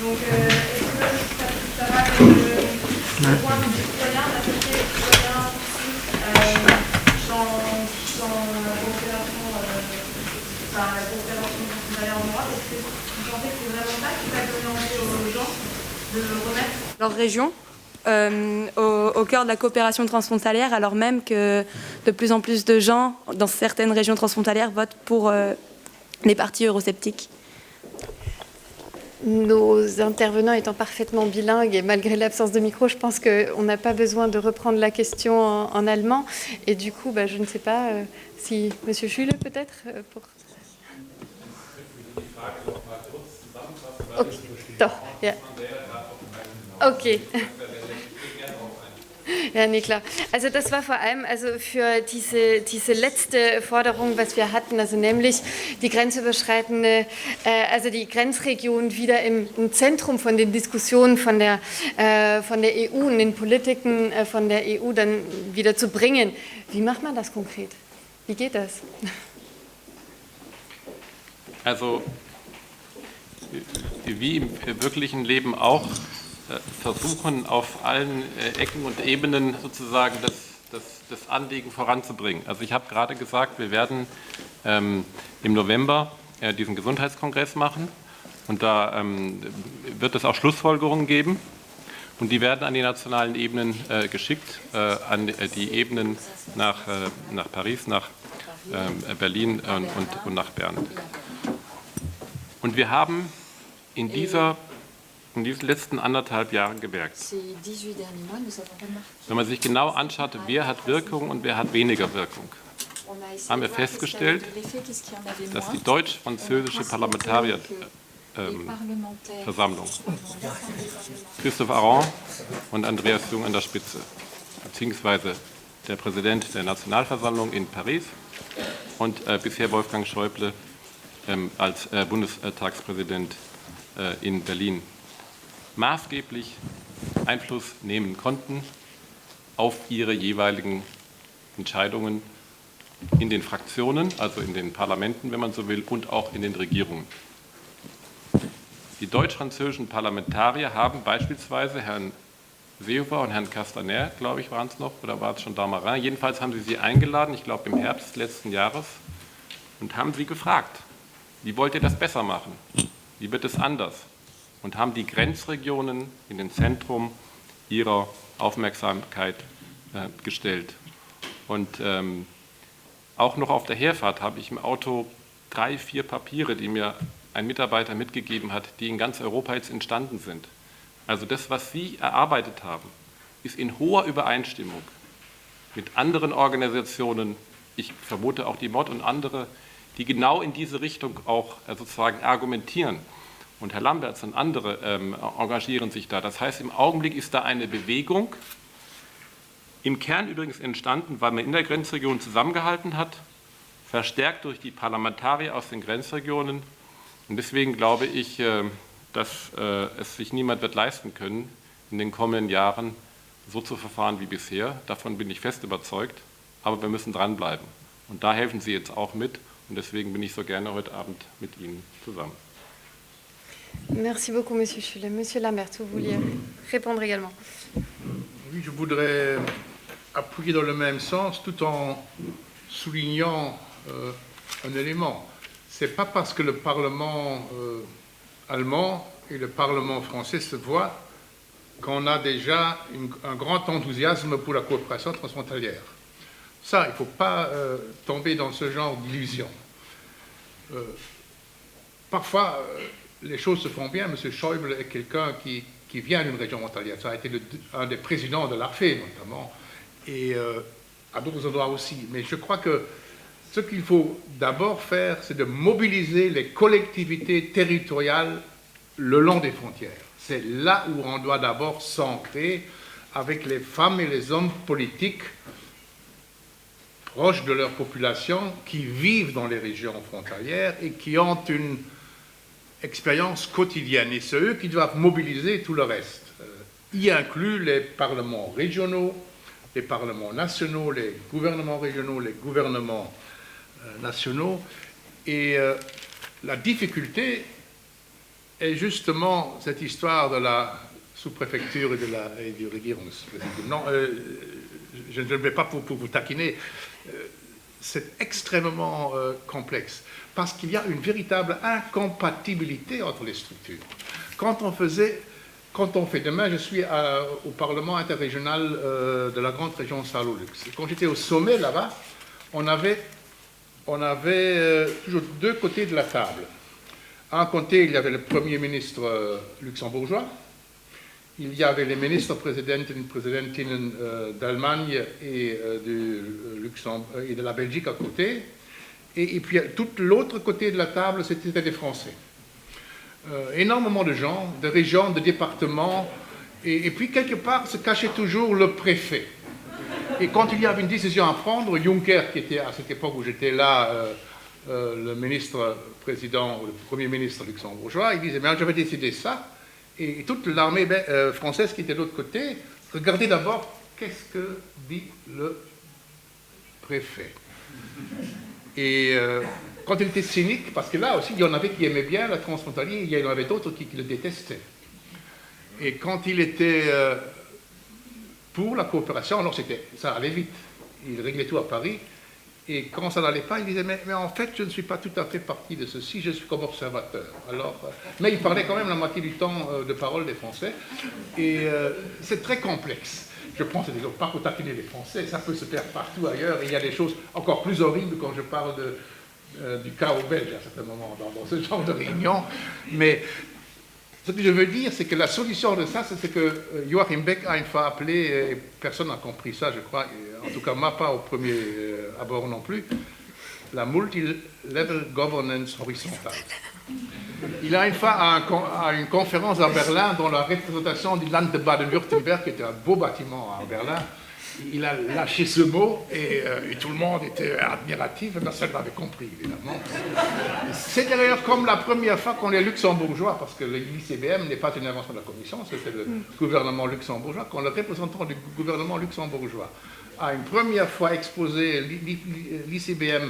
Donc, est-ce que ça va avec le point de vue citoyen, d'affecter les citoyens dans la coopération frontalière en Europe? Est-ce que vous pensez que c'est vraiment ça qui va donner envie aux gens de remettre leur région au cœur de la coopération transfrontalière, alors même que de plus en plus de gens dans certaines régions transfrontalières votent pour les partis eurosceptiques? Nos intervenants étant parfaitement bilingues et malgré l'absence de micro, je pense qu'on n'a pas besoin de reprendre la question en allemand. Et du coup, je ne sais pas si Monsieur Schüle peut-être pour... Okay. Doch, ja. Okay. Ja, nee, klar. Also das war vor allem für diese letzte Forderung, was wir hatten, also nämlich die grenzüberschreitende, also die Grenzregion wieder im Zentrum von den Diskussionen von der EU und den Politiken von der EU dann wieder zu bringen. Wie macht man das konkret? Wie geht das? Also wie im wirklichen Leben auch, versuchen auf allen Ecken und Ebenen sozusagen das Anliegen voranzubringen. Also ich habe gerade gesagt, wir werden im November diesen Gesundheitskongress machen und da wird es auch Schlussfolgerungen geben und die werden an die nationalen Ebenen geschickt, an die Ebenen nach Paris, nach Berlin und nach Bern. Und wir haben in diesen letzten 1,5 Jahren gemerkt, wenn man sich genau anschaut, wer hat Wirkung und wer hat weniger Wirkung, haben wir festgestellt, dass die deutsch-französische Parlamentarierversammlung, Christoph Aron und Andreas Jung an der Spitze, beziehungsweise der Präsident der Nationalversammlung in Paris und bisher Wolfgang Schäuble als Bundestagspräsident in Berlin, maßgeblich Einfluss nehmen konnten auf ihre jeweiligen Entscheidungen in den Fraktionen, also in den Parlamenten, wenn man so will, und auch in den Regierungen. Die deutsch-französischen Parlamentarier haben beispielsweise Herrn Seehofer und Herrn Castaner, glaube ich, waren es noch, oder war es schon Damarin? Jedenfalls haben sie eingeladen, ich glaube im Herbst letzten Jahres, und haben sie gefragt, wie wollt ihr das besser machen? Wie wird es anders? Und haben die Grenzregionen in den Zentrum ihrer Aufmerksamkeit gestellt. Und auch noch auf der Herfahrt habe ich im Auto 3, 4 Papiere, die mir ein Mitarbeiter mitgegeben hat, die in ganz Europa jetzt entstanden sind. Also das, was Sie erarbeitet haben, ist in hoher Übereinstimmung mit anderen Organisationen, ich vermute auch die MOD und andere, die genau in diese Richtung auch sozusagen argumentieren. Und Herr Lamberts und andere engagieren sich da. Das heißt, im Augenblick ist da eine Bewegung, im Kern übrigens entstanden, weil man in der Grenzregion zusammengehalten hat, verstärkt durch die Parlamentarier aus den Grenzregionen. Und deswegen glaube ich, dass es sich niemand wird leisten können, in den kommenden Jahren so zu verfahren wie bisher. Davon bin ich fest überzeugt. Aber wir müssen dranbleiben. Und da helfen Sie jetzt auch mit. Und deswegen bin ich so gerne heute Abend mit Ihnen zusammen. Merci beaucoup, Monsieur Schuller. Monsieur Lambert, vous vouliez répondre également. Oui, je voudrais appuyer dans le même sens tout en soulignant un élément. Ce n'est pas parce que le Parlement allemand et le Parlement français se voient qu'on a déjà un grand enthousiasme pour la coopération transfrontalière. Ça, il ne faut pas tomber dans ce genre d'illusion. Parfois, les choses se font bien. M. Schäuble est quelqu'un qui vient d'une région frontalière. Ça a été un des présidents de l'ARFE, notamment, et à d'autres endroits aussi. Mais je crois que ce qu'il faut d'abord faire, c'est de mobiliser les collectivités territoriales le long des frontières. C'est là où on doit d'abord s'ancrer avec les femmes et les hommes politiques proches de leur population qui vivent dans les régions frontalières et qui ont une expérience quotidienne. Et c'est eux qui doivent mobiliser tout le reste, y inclut les parlements régionaux, les parlements nationaux, les gouvernements régionaux, les gouvernements nationaux. Et la difficulté est justement cette histoire de la sous-préfecture et du Regierungspräsidium. Non, je ne vais pas pour vous taquiner. C'est extrêmement complexe parce qu'il y a une véritable incompatibilité entre les structures. Quand on fait demain, je suis au Parlement interrégional de la grande région Saarlux. Quand j'étais au sommet là-bas, on avait toujours deux côtés de la table. À un côté, il y avait le Premier ministre luxembourgeois, il y avait les ministres Präsidentinnen d'Allemagne et de la Belgique à côté, et puis tout l'autre côté de la table, c'était des Français. Énormément de gens, de régions, de départements, et puis quelque part se cachait toujours le préfet. Et quand il y avait une décision à prendre, Juncker, qui était à cette époque où j'étais là, le ministre-président, ou le Premier ministre luxembourgeois, il disait, mais je vais décider ça, et toute l'armée française qui était de l'autre côté, regardez d'abord qu'est-ce que dit le préfet. Et quand il était cynique, parce que là aussi, il y en avait qui aimaient bien la transfrontalier, il y en avait d'autres qui le détestaient. Et quand il était pour la coopération, alors ça allait vite. Il réglait tout à Paris. Et quand ça n'allait pas, il disait, mais en fait, je ne suis pas tout à fait partie de ceci, je suis comme observateur. Alors, mais il parlait quand même la moitié du temps de parole des Français. Et c'est très complexe. Je pense, pas pour taquiner les Français, ça peut se faire partout ailleurs. Et il y a des choses encore plus horribles quand je parle du cas belge à certains moments dans ce genre de réunion. Mais ce que je veux dire, c'est que la solution de ça, c'est que Joachim Beck a une fois appelé, et personne n'a compris ça, je crois, en tout cas moi pas au premier abord non plus, la multi-level governance horizontale. Il a une fois à une conférence à Berlin, dans la représentation du Land de Baden-Württemberg, qui était un beau bâtiment à Berlin, il a lâché ce mot et tout le monde était admiratif, personne l'avait compris évidemment. C'est d'ailleurs comme la première fois qu'on est luxembourgeois, parce que l'ICBM n'est pas une invention de la Commission, c'était le gouvernement luxembourgeois, quand le représentant du gouvernement luxembourgeois a une première fois exposé l'ICBM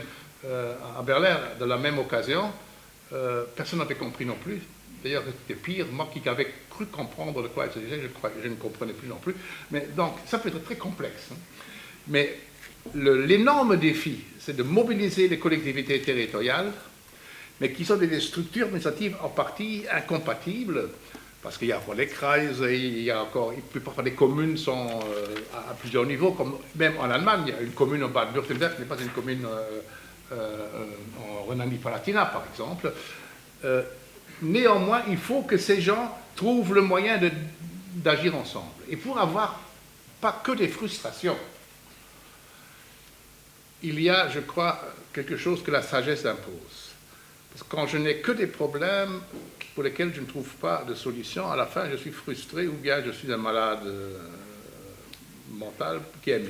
à Berlin de la même occasion, personne n'avait compris non plus. D'ailleurs, c'était pire, moi qui avais cru comprendre de quoi il s'agissait, je ne comprenais plus non plus. Mais donc, ça peut être très complexe. Hein. Mais l'énorme défi, c'est de mobiliser les collectivités territoriales, mais qui sont des structures administratives en partie incompatibles, parce qu'il y a les Kreise, il y a encore, parfois les communes sont à plusieurs niveaux, comme même en Allemagne, il y a une commune en Baden-Württemberg qui n'est pas une commune en Rhénanie-Palatinat, par exemple. Néanmoins, il faut que ces gens trouvent le moyen d'agir ensemble. Et pour avoir pas que des frustrations, il y a, je crois, quelque chose que la sagesse impose. Parce que quand je n'ai que des problèmes pour lesquels je ne trouve pas de solution, à la fin, je suis frustré ou bien je suis un malade mental qui aime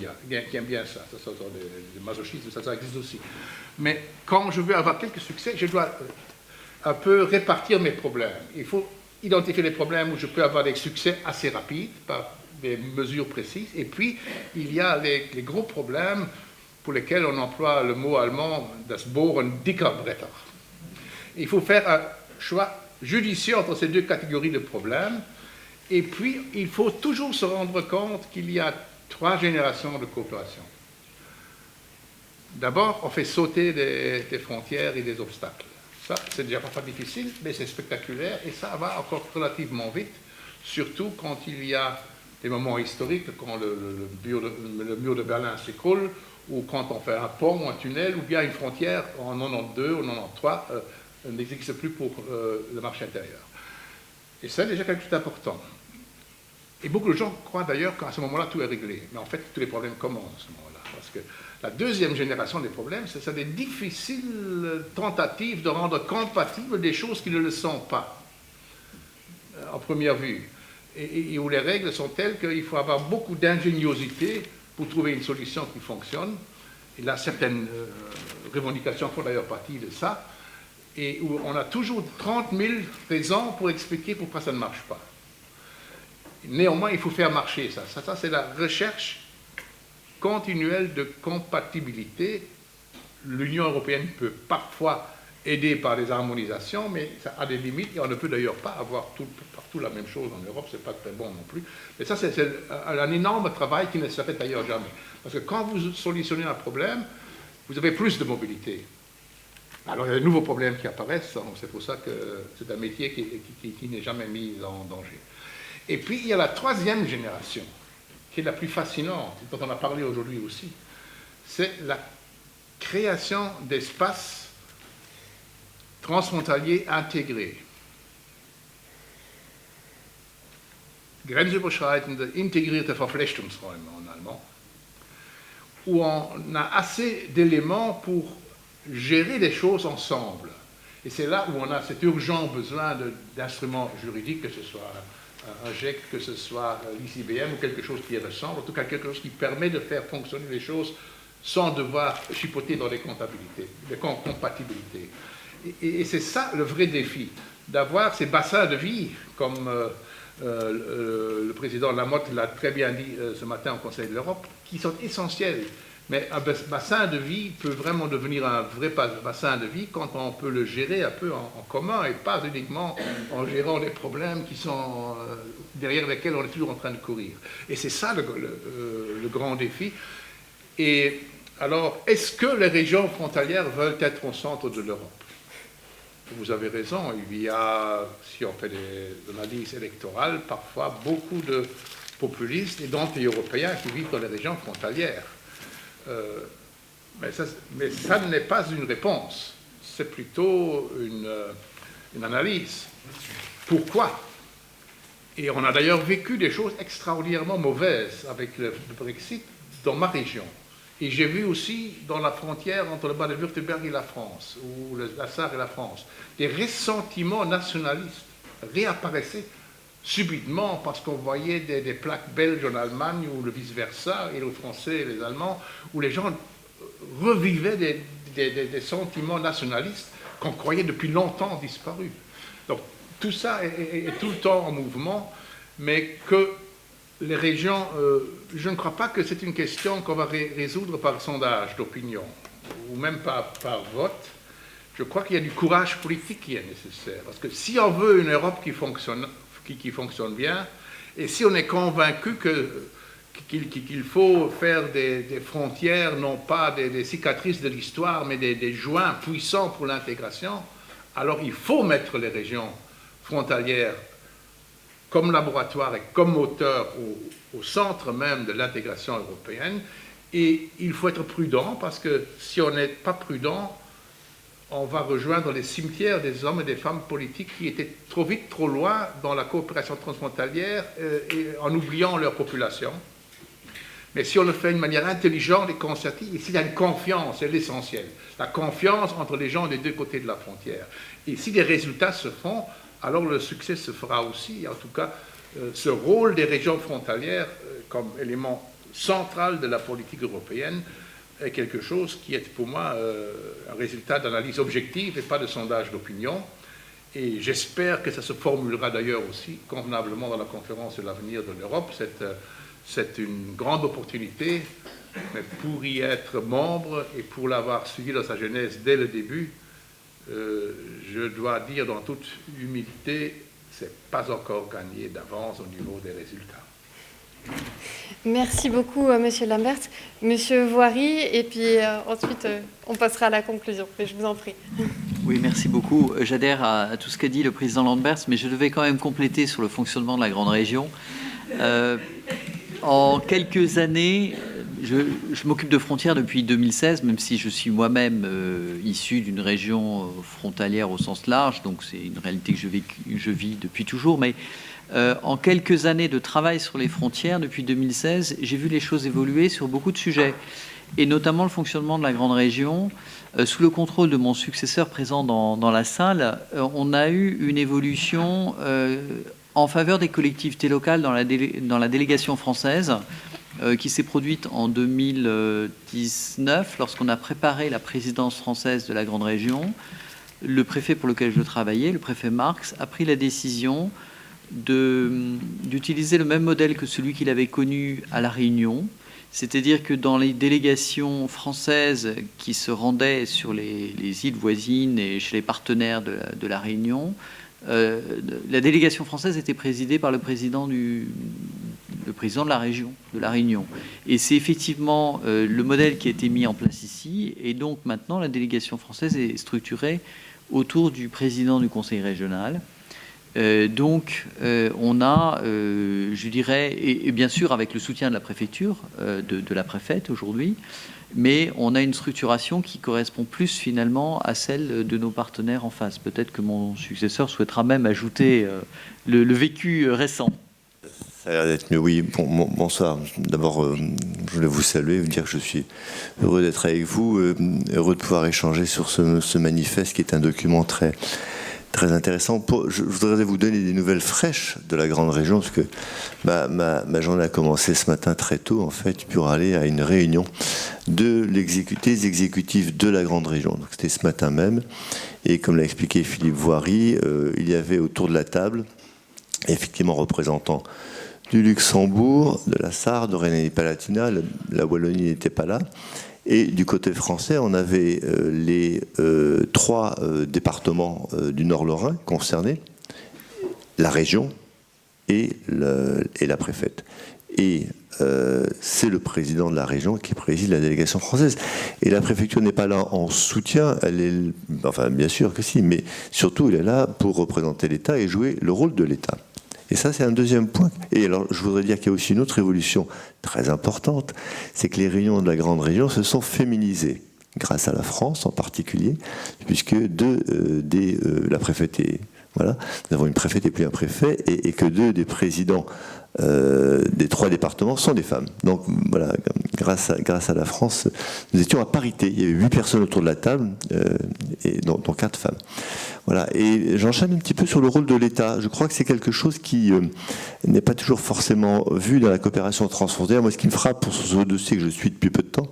bien ça. Ça des masochistes, ça existe aussi. Mais quand je veux avoir quelques succès, je dois un peu répartir mes problèmes. Il faut identifier les problèmes où je peux avoir des succès assez rapides par des mesures précises. Et puis, il y a les gros problèmes pour lesquels on emploie le mot allemand « das Bohren dicker Bretter ». Il faut faire un choix judicieux entre ces deux catégories de problèmes. Et puis, il faut toujours se rendre compte qu'il y a 3 générations de coopération. D'abord, on fait sauter des frontières et des obstacles. Ça, c'est déjà parfois difficile, mais c'est spectaculaire et ça va encore relativement vite, surtout quand il y a des moments historiques, quand le mur de Berlin s'écroule, ou quand on fait un pont ou un tunnel, ou bien une frontière en 92 ou 93 n'existe plus pour le marché intérieur. Et c'est déjà quelque chose d'important. Et beaucoup de gens croient d'ailleurs qu'à ce moment-là, tout est réglé. Mais en fait, tous les problèmes commencent à ce moment-là. Parce que la deuxième génération des problèmes, c'est des difficiles tentatives de rendre compatibles des choses qui ne le sont pas, en première vue. Et où les règles sont telles qu'il faut avoir beaucoup d'ingéniosité pour trouver une solution qui fonctionne. Et là, certaines revendications font d'ailleurs partie de ça. Et où on a toujours 30 000 raisons pour expliquer pourquoi ça ne marche pas. Néanmoins, il faut faire marcher ça. Ça, c'est la recherche continuelle de compatibilité. L'Union européenne peut parfois aider par des harmonisations, mais ça a des limites, et on ne peut d'ailleurs pas avoir partout la même chose en Europe, c'est pas très bon non plus. Mais ça, c'est un énorme travail qui ne s'arrête d'ailleurs jamais. Parce que quand vous solutionnez un problème, vous avez plus de mobilité. Alors, il y a de nouveaux problèmes qui apparaissent, c'est pour ça que c'est un métier qui n'est jamais mis en danger. Et puis, il y a la 3e génération, qui est la plus fascinante, dont on a parlé aujourd'hui aussi. C'est la création d'espaces transfrontaliers intégrés. Grenzüberschreitende, integrierte Verflechtungsräume en allemand, où on a assez d'éléments pour gérer les choses ensemble. Et c'est là où on a cet urgent besoin d'instruments juridiques, que ce soit un GEC, que ce soit l'ICBM ou quelque chose qui ressemble, en tout cas quelque chose qui permet de faire fonctionner les choses sans devoir chipoter dans des compatibilités. Et c'est ça le vrai défi, d'avoir ces bassins de vie, comme le président Lamotte l'a très bien dit ce matin au Conseil de l'Europe, qui sont essentiels. Mais un bassin de vie peut vraiment devenir un vrai bassin de vie quand on peut le gérer un peu en commun et pas uniquement en gérant des problèmes qui sont derrière lesquels on est toujours en train de courir. Et c'est ça le grand défi. Et alors, est-ce que les régions frontalières veulent être au centre de l'Europe? Vous avez raison, il y a, si on fait des analyses électorales, parfois beaucoup de populistes et d'anti-européens qui vivent dans les régions frontalières. Mais ça n'est pas une réponse, c'est plutôt une analyse. Pourquoi? Et on a d'ailleurs vécu des choses extraordinairement mauvaises avec le Brexit dans ma région. Et j'ai vu aussi dans la frontière entre le Bade-Württemberg et la France, ou la Sarre et la France, des ressentiments nationalistes réapparaissaient subitement parce qu'on voyait des plaques belges en Allemagne ou le vice-versa, et les Français et les Allemands, où les gens revivaient des sentiments nationalistes qu'on croyait depuis longtemps disparus. Donc tout ça est tout le temps en mouvement, mais que les régions, je ne crois pas que c'est une question qu'on va résoudre par sondage d'opinion, ou même par vote. Je crois qu'il y a du courage politique qui est nécessaire, parce que si on veut une Europe qui fonctionne bien, et si on est convaincu qu'il faut faire des frontières, non pas des cicatrices de l'histoire, mais des joints puissants pour l'intégration, alors il faut mettre les régions frontalières comme laboratoire et comme moteur au centre même de l'intégration européenne. Et il faut être prudent, parce que si on n'est pas prudent, on va rejoindre les cimetières des hommes et des femmes politiques qui étaient trop vite, trop loin dans la coopération transfrontalière et en oubliant leur population. Mais si on le fait d'une manière intelligente et concertée, et s'il y a une confiance, c'est l'essentiel, la confiance entre les gens des deux côtés de la frontière. Et si des résultats se font, alors le succès se fera aussi. En tout cas, ce rôle des régions frontalières comme élément central de la politique européenne est quelque chose qui est pour moi un résultat d'analyse objective et pas de sondage d'opinion. Et j'espère que ça se formulera d'ailleurs aussi convenablement dans la conférence de l'avenir de l'Europe. C'est une grande opportunité Mais pour y être membre et pour l'avoir suivi dans sa jeunesse dès le début, je dois dire dans toute humilité, c'est pas encore gagné d'avance au niveau des résultats. Merci beaucoup, Monsieur Lambert. Monsieur Voiry, et puis ensuite, on passera à la conclusion. Mais je vous en prie. Oui, merci beaucoup. J'adhère à tout ce qu'a dit le président Lamberts, mais je devais quand même compléter sur le fonctionnement de la grande région. En quelques années, je m'occupe de frontières depuis 2016, même si je suis moi-même issu d'une région frontalière au sens large, donc c'est une réalité que je vis depuis toujours. Mais en quelques années de travail sur les frontières, depuis 2016, j'ai vu les choses évoluer sur beaucoup de sujets, et notamment le fonctionnement de la grande région. Sous le contrôle de mon successeur présent dans la salle, on a eu une évolution en faveur des collectivités locales dans la délégation française, qui s'est produite en 2019, lorsqu'on a préparé la présidence française de la grande région. Le préfet pour lequel je travaillais, le préfet Marx, a pris la décision d'utiliser le même modèle que celui qu'il avait connu à La Réunion, c'est-à-dire que dans les délégations françaises qui se rendaient sur les îles voisines et chez les partenaires de La Réunion, la délégation française était présidée par le président de la région, de La Réunion. Et c'est effectivement le modèle qui a été mis en place ici. Et donc maintenant, la délégation française est structurée autour du président du conseil régional. On a, je dirais, et bien sûr avec le soutien de la préfecture, de la préfète aujourd'hui, mais on a une structuration qui correspond plus finalement à celle de nos partenaires en face. Peut-être que mon successeur souhaitera même ajouter le vécu récent. Ça a l'air d'être mieux, oui. Bonsoir. D'abord, je voulais vous saluer, vous dire que je suis heureux d'être avec vous, heureux de pouvoir échanger sur ce manifeste qui est un document très intéressant. Je voudrais vous donner des nouvelles fraîches de la grande région, parce que ma journée a commencé ce matin très tôt, en fait, pour aller à une réunion des exécutifs de la grande région. Donc c'était ce matin même, et comme l'a expliqué Philippe Voiry, il y avait autour de la table, effectivement, représentants du Luxembourg, de la Sarre, de Rhénanie-Palatinat, la Wallonie n'était pas là. Et du côté français, on avait les 3 départements du Nord Lorrain concernés, la région et la préfète. Et c'est le président de la région qui préside la délégation française. Et la préfecture n'est pas là en soutien, enfin bien sûr que si, mais surtout elle est là pour représenter l'État et jouer le rôle de l'État. Et ça, c'est un deuxième point. Et alors, je voudrais dire qu'il y a aussi une autre évolution très importante, c'est que les réunions de la grande région se sont féminisées, grâce à la France en particulier, puisque la préfète voilà, nous avons une préfète et puis un préfet, et que 2 des présidents des 3 départements sont des femmes. Donc voilà, grâce à la France, nous étions à parité. Il y avait 8 personnes autour de la table, et dont 4 femmes. Voilà. Et j'enchaîne un petit peu sur le rôle de l'État. Je crois que c'est quelque chose qui n'est pas toujours forcément vu dans la coopération transfrontalière. Moi, ce qui me frappe pour ce dossier que je suis depuis peu de temps,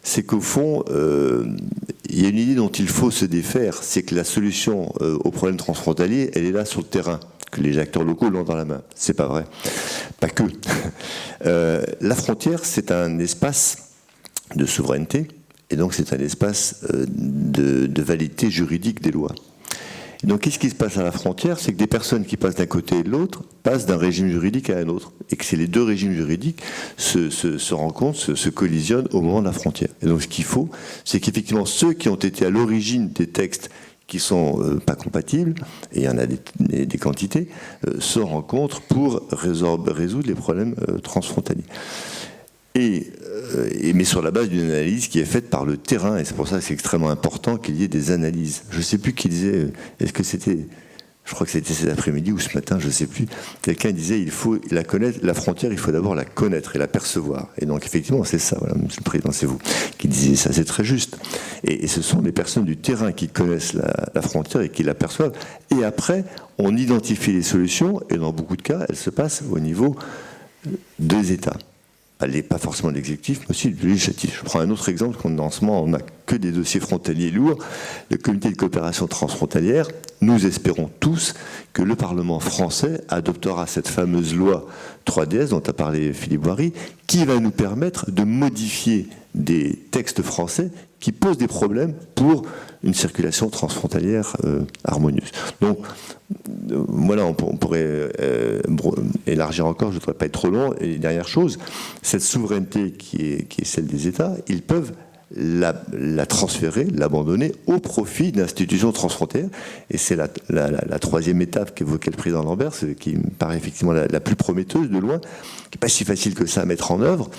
c'est qu'au fond, il y a une idée dont il faut se défaire, c'est que la solution aux problèmes transfrontaliers, elle est là sur le terrain, que les acteurs locaux l'ont dans la main. C'est pas vrai. Pas que. La frontière, c'est un espace de souveraineté, et donc c'est un espace de validité juridique des lois. Et donc qu'est-ce qui se passe à la frontière? C'est que des personnes qui passent d'un côté et de l'autre passent d'un régime juridique à un autre, et que c'est les 2 régimes juridiques se rencontrent, se collisionnent au moment de la frontière. Et donc ce qu'il faut, c'est qu'effectivement ceux qui ont été à l'origine des textes qui sont pas compatibles, et il y en a des quantités, se rencontrent pour résoudre les problèmes transfrontaliers. Mais sur la base d'une analyse qui est faite par le terrain, et c'est pour ça que c'est extrêmement important qu'il y ait des analyses. Je ne sais plus qui disait, est-ce que c'était, je crois que c'était cet après-midi ou ce matin, je ne sais plus, quelqu'un disait il faut la connaître, la frontière, il faut d'abord la connaître et la percevoir. Et donc effectivement, c'est ça, voilà, Monsieur le Président, c'est vous qui disiez ça, c'est très juste. Et ce sont les personnes du terrain qui connaissent la frontière et qui l'aperçoivent. Et après, on identifie les solutions, et dans beaucoup de cas, elles se passent au niveau des États. pas forcément l'exécutif, mais aussi le législatif. Je prends un autre exemple, en ce moment, on n'a que des dossiers frontaliers lourds. Le comité de coopération transfrontalière, nous espérons tous que le Parlement français adoptera cette fameuse loi 3DS dont a parlé Philippe Voiry, qui va nous permettre de modifier des textes français qui posent des problèmes pour une circulation transfrontalière harmonieuse. Donc, voilà, on pourrait élargir encore, je ne voudrais pas être trop long. Et dernière chose, cette souveraineté qui est celle des États, ils peuvent la transférer, l'abandonner au profit d'institutions transfrontalières. Et c'est la troisième étape qu'évoquait le président Lambert, qui me paraît effectivement la plus prometteuse de loin, qui n'est pas si facile que ça à mettre en œuvre.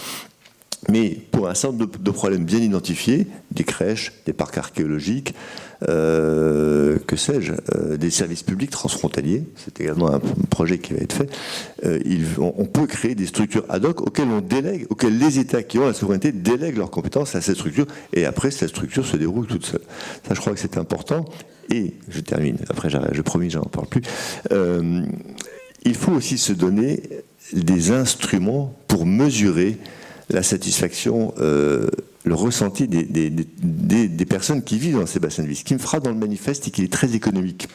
Mais pour un certain nombre de problèmes bien identifiés, des crèches, des parcs archéologiques, que sais-je, des services publics transfrontaliers, c'est également un projet qui va être fait, on peut créer des structures ad hoc auxquelles les États qui ont la souveraineté délèguent leurs compétences à cette structure, et après cette structure se déroule toute seule. Ça, je crois que c'est important. Et je termine, après je promis, j'en parle plus. Il faut aussi se donner des instruments pour mesurer la satisfaction, le ressenti des personnes qui vivent dans ces bassins de vie. Ce qui me frappe dans le manifeste, c'est qu'il est très économique.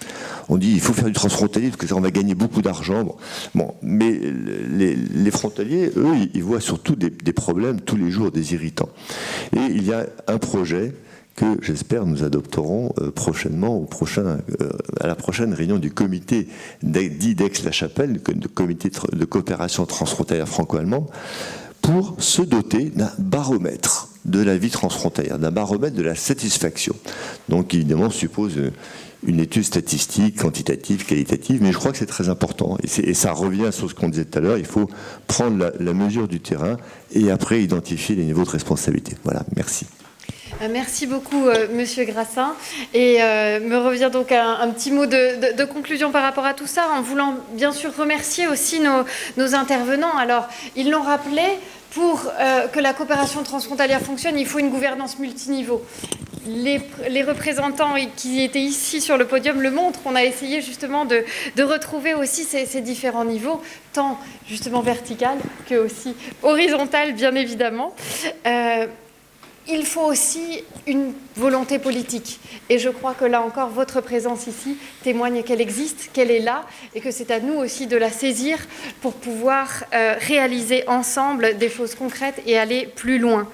On dit il faut faire du transfrontalier parce que ça, on va gagner beaucoup d'argent. Bon, mais les frontaliers, eux, ils voient surtout des problèmes tous les jours, des irritants. Et il y a un projet que j'espère nous adopterons prochainement, à la prochaine réunion du comité dit d'Aix-la-Chapelle, le comité de coopération transfrontalière franco-allemande, pour se doter d'un baromètre de la vie transfrontalière, d'un baromètre de la satisfaction. Donc évidemment, on suppose une étude statistique, quantitative, qualitative, mais je crois que c'est très important. Et ça revient sur ce qu'on disait tout à l'heure, il faut prendre la mesure du terrain et après identifier les niveaux de responsabilité. Voilà, merci. Merci beaucoup, Monsieur Grassin. Et me revient donc un petit mot de conclusion par rapport à tout ça, en voulant bien sûr remercier aussi nos intervenants. Alors, ils l'ont rappelé, pour que la coopération transfrontalière fonctionne, il faut une gouvernance multiniveau. Les représentants qui étaient ici sur le podium le montrent. On a essayé justement de retrouver aussi ces différents niveaux, tant justement vertical que aussi horizontal, bien évidemment. Il faut aussi une volonté politique. Et je crois que là encore, votre présence ici témoigne qu'elle existe, qu'elle est là, et que c'est à nous aussi de la saisir pour pouvoir réaliser ensemble des choses concrètes et aller plus loin.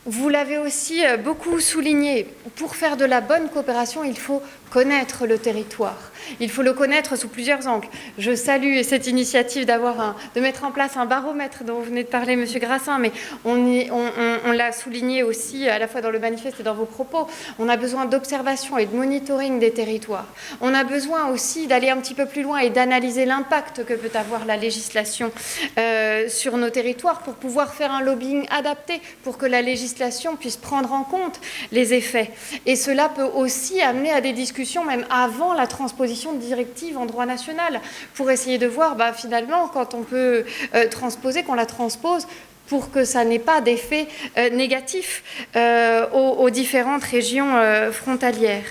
Vous l'avez aussi beaucoup souligné, pour faire de la bonne coopération, il faut connaître le territoire. Il faut le connaître sous plusieurs angles. Je salue cette initiative de mettre en place un baromètre dont vous venez de parler, Monsieur Grassin, mais on l'a souligné aussi à la fois dans le manifeste et dans vos propos. On a besoin d'observation et de monitoring des territoires. On a besoin aussi d'aller un petit peu plus loin et d'analyser l'impact que peut avoir la législation sur nos territoires pour pouvoir faire un lobbying adapté pour que la législation puisse prendre en compte les effets. Et cela peut aussi amener à des discussions même avant la transposition de directives en droit national, pour essayer de voir finalement quand on peut transposer, qu'on la transpose pour que ça n'ait pas d'effet négatif aux différentes régions frontalières.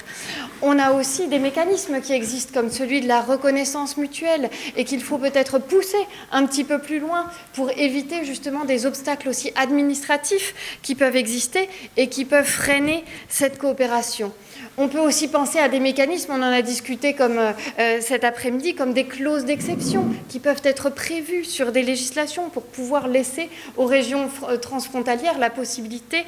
On a aussi des mécanismes qui existent comme celui de la reconnaissance mutuelle et qu'il faut peut-être pousser un petit peu plus loin pour éviter justement des obstacles aussi administratifs qui peuvent exister et qui peuvent freiner cette coopération. On peut aussi penser à des mécanismes, on en a discuté comme cet après-midi, comme des clauses d'exception qui peuvent être prévues sur des législations pour pouvoir laisser aux régions transfrontalières la possibilité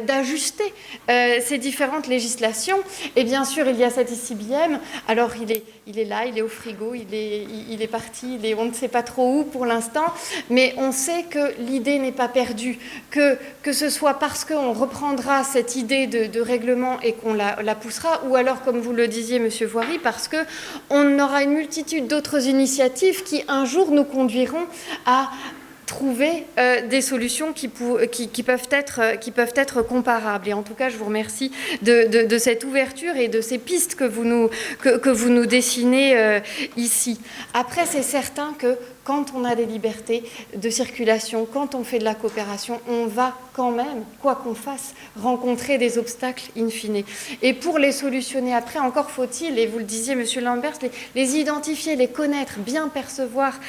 d'ajuster ces différentes législations. Et bien sûr, il y a cet ICBM. Alors, il est là, il est au frigo, il est parti, on ne sait pas trop où pour l'instant, mais on sait que l'idée n'est pas perdue, que ce soit parce qu'on reprendra cette idée de règlement et qu'on la poussera, ou alors, comme vous le disiez, Monsieur Voiry, parce qu'on aura une multitude d'autres initiatives qui, un jour, nous conduiront à trouver des solutions qui peuvent être comparables. Et en tout cas, je vous remercie de cette ouverture et de ces pistes que vous nous dessinez ici. Après, c'est certain que quand on a des libertés de circulation, quand on fait de la coopération, on va quand même, quoi qu'on fasse, rencontrer des obstacles in fine. Et pour les solutionner après, encore faut-il, et vous le disiez, Monsieur Lamberts, les identifier, les connaître, bien percevoir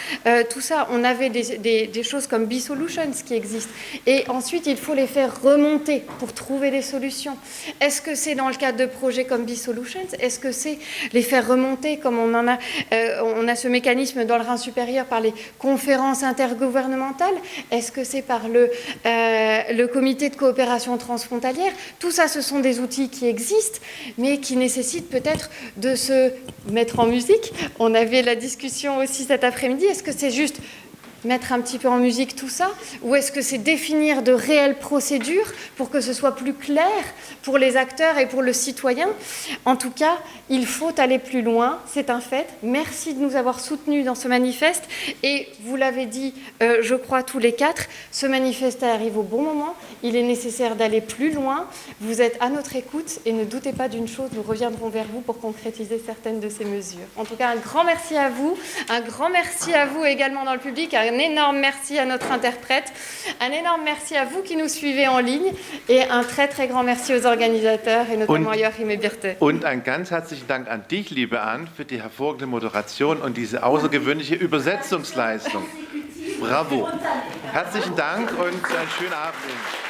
tout ça. On avait des choses comme B-Solutions qui existent. Et ensuite, il faut les faire remonter pour trouver des solutions. Est-ce que c'est dans le cadre de projets comme B-Solutions? Est-ce que c'est les faire remonter comme on a ce mécanisme dans le Rhin supérieur par les conférences intergouvernementales? Est-ce que c'est par le comité de coopération transfrontalière? Tout ça, ce sont des outils qui existent, mais qui nécessitent peut-être de se mettre en musique. On avait la discussion aussi cet après-midi. Est-ce que c'est juste mettre un petit peu en musique tout ça, ou est-ce que c'est définir de réelles procédures pour que ce soit plus clair pour les acteurs et pour le citoyen? En tout cas, il faut aller plus loin, c'est un fait. Merci de nous avoir soutenus dans ce manifeste, et vous l'avez dit, je crois tous les quatre, ce manifeste arrive au bon moment, il est nécessaire d'aller plus loin, vous êtes à notre écoute, et ne doutez pas d'une chose, nous reviendrons vers vous pour concrétiser certaines de ces mesures. En tout cas, un grand merci à vous, un grand merci à vous également dans le public, un énorme merci à notre interprète, un énorme merci à vous qui nous suivez en ligne, et un très très grand merci aux organisateurs, et notamment Joachim et Birte. Und ein ganz herzlichen Dank an dich, liebe Anne, für die hervorragende Moderation und diese außergewöhnliche Übersetzungsleistung. Bravo. Herzlichen Dank und einen schönen Abend.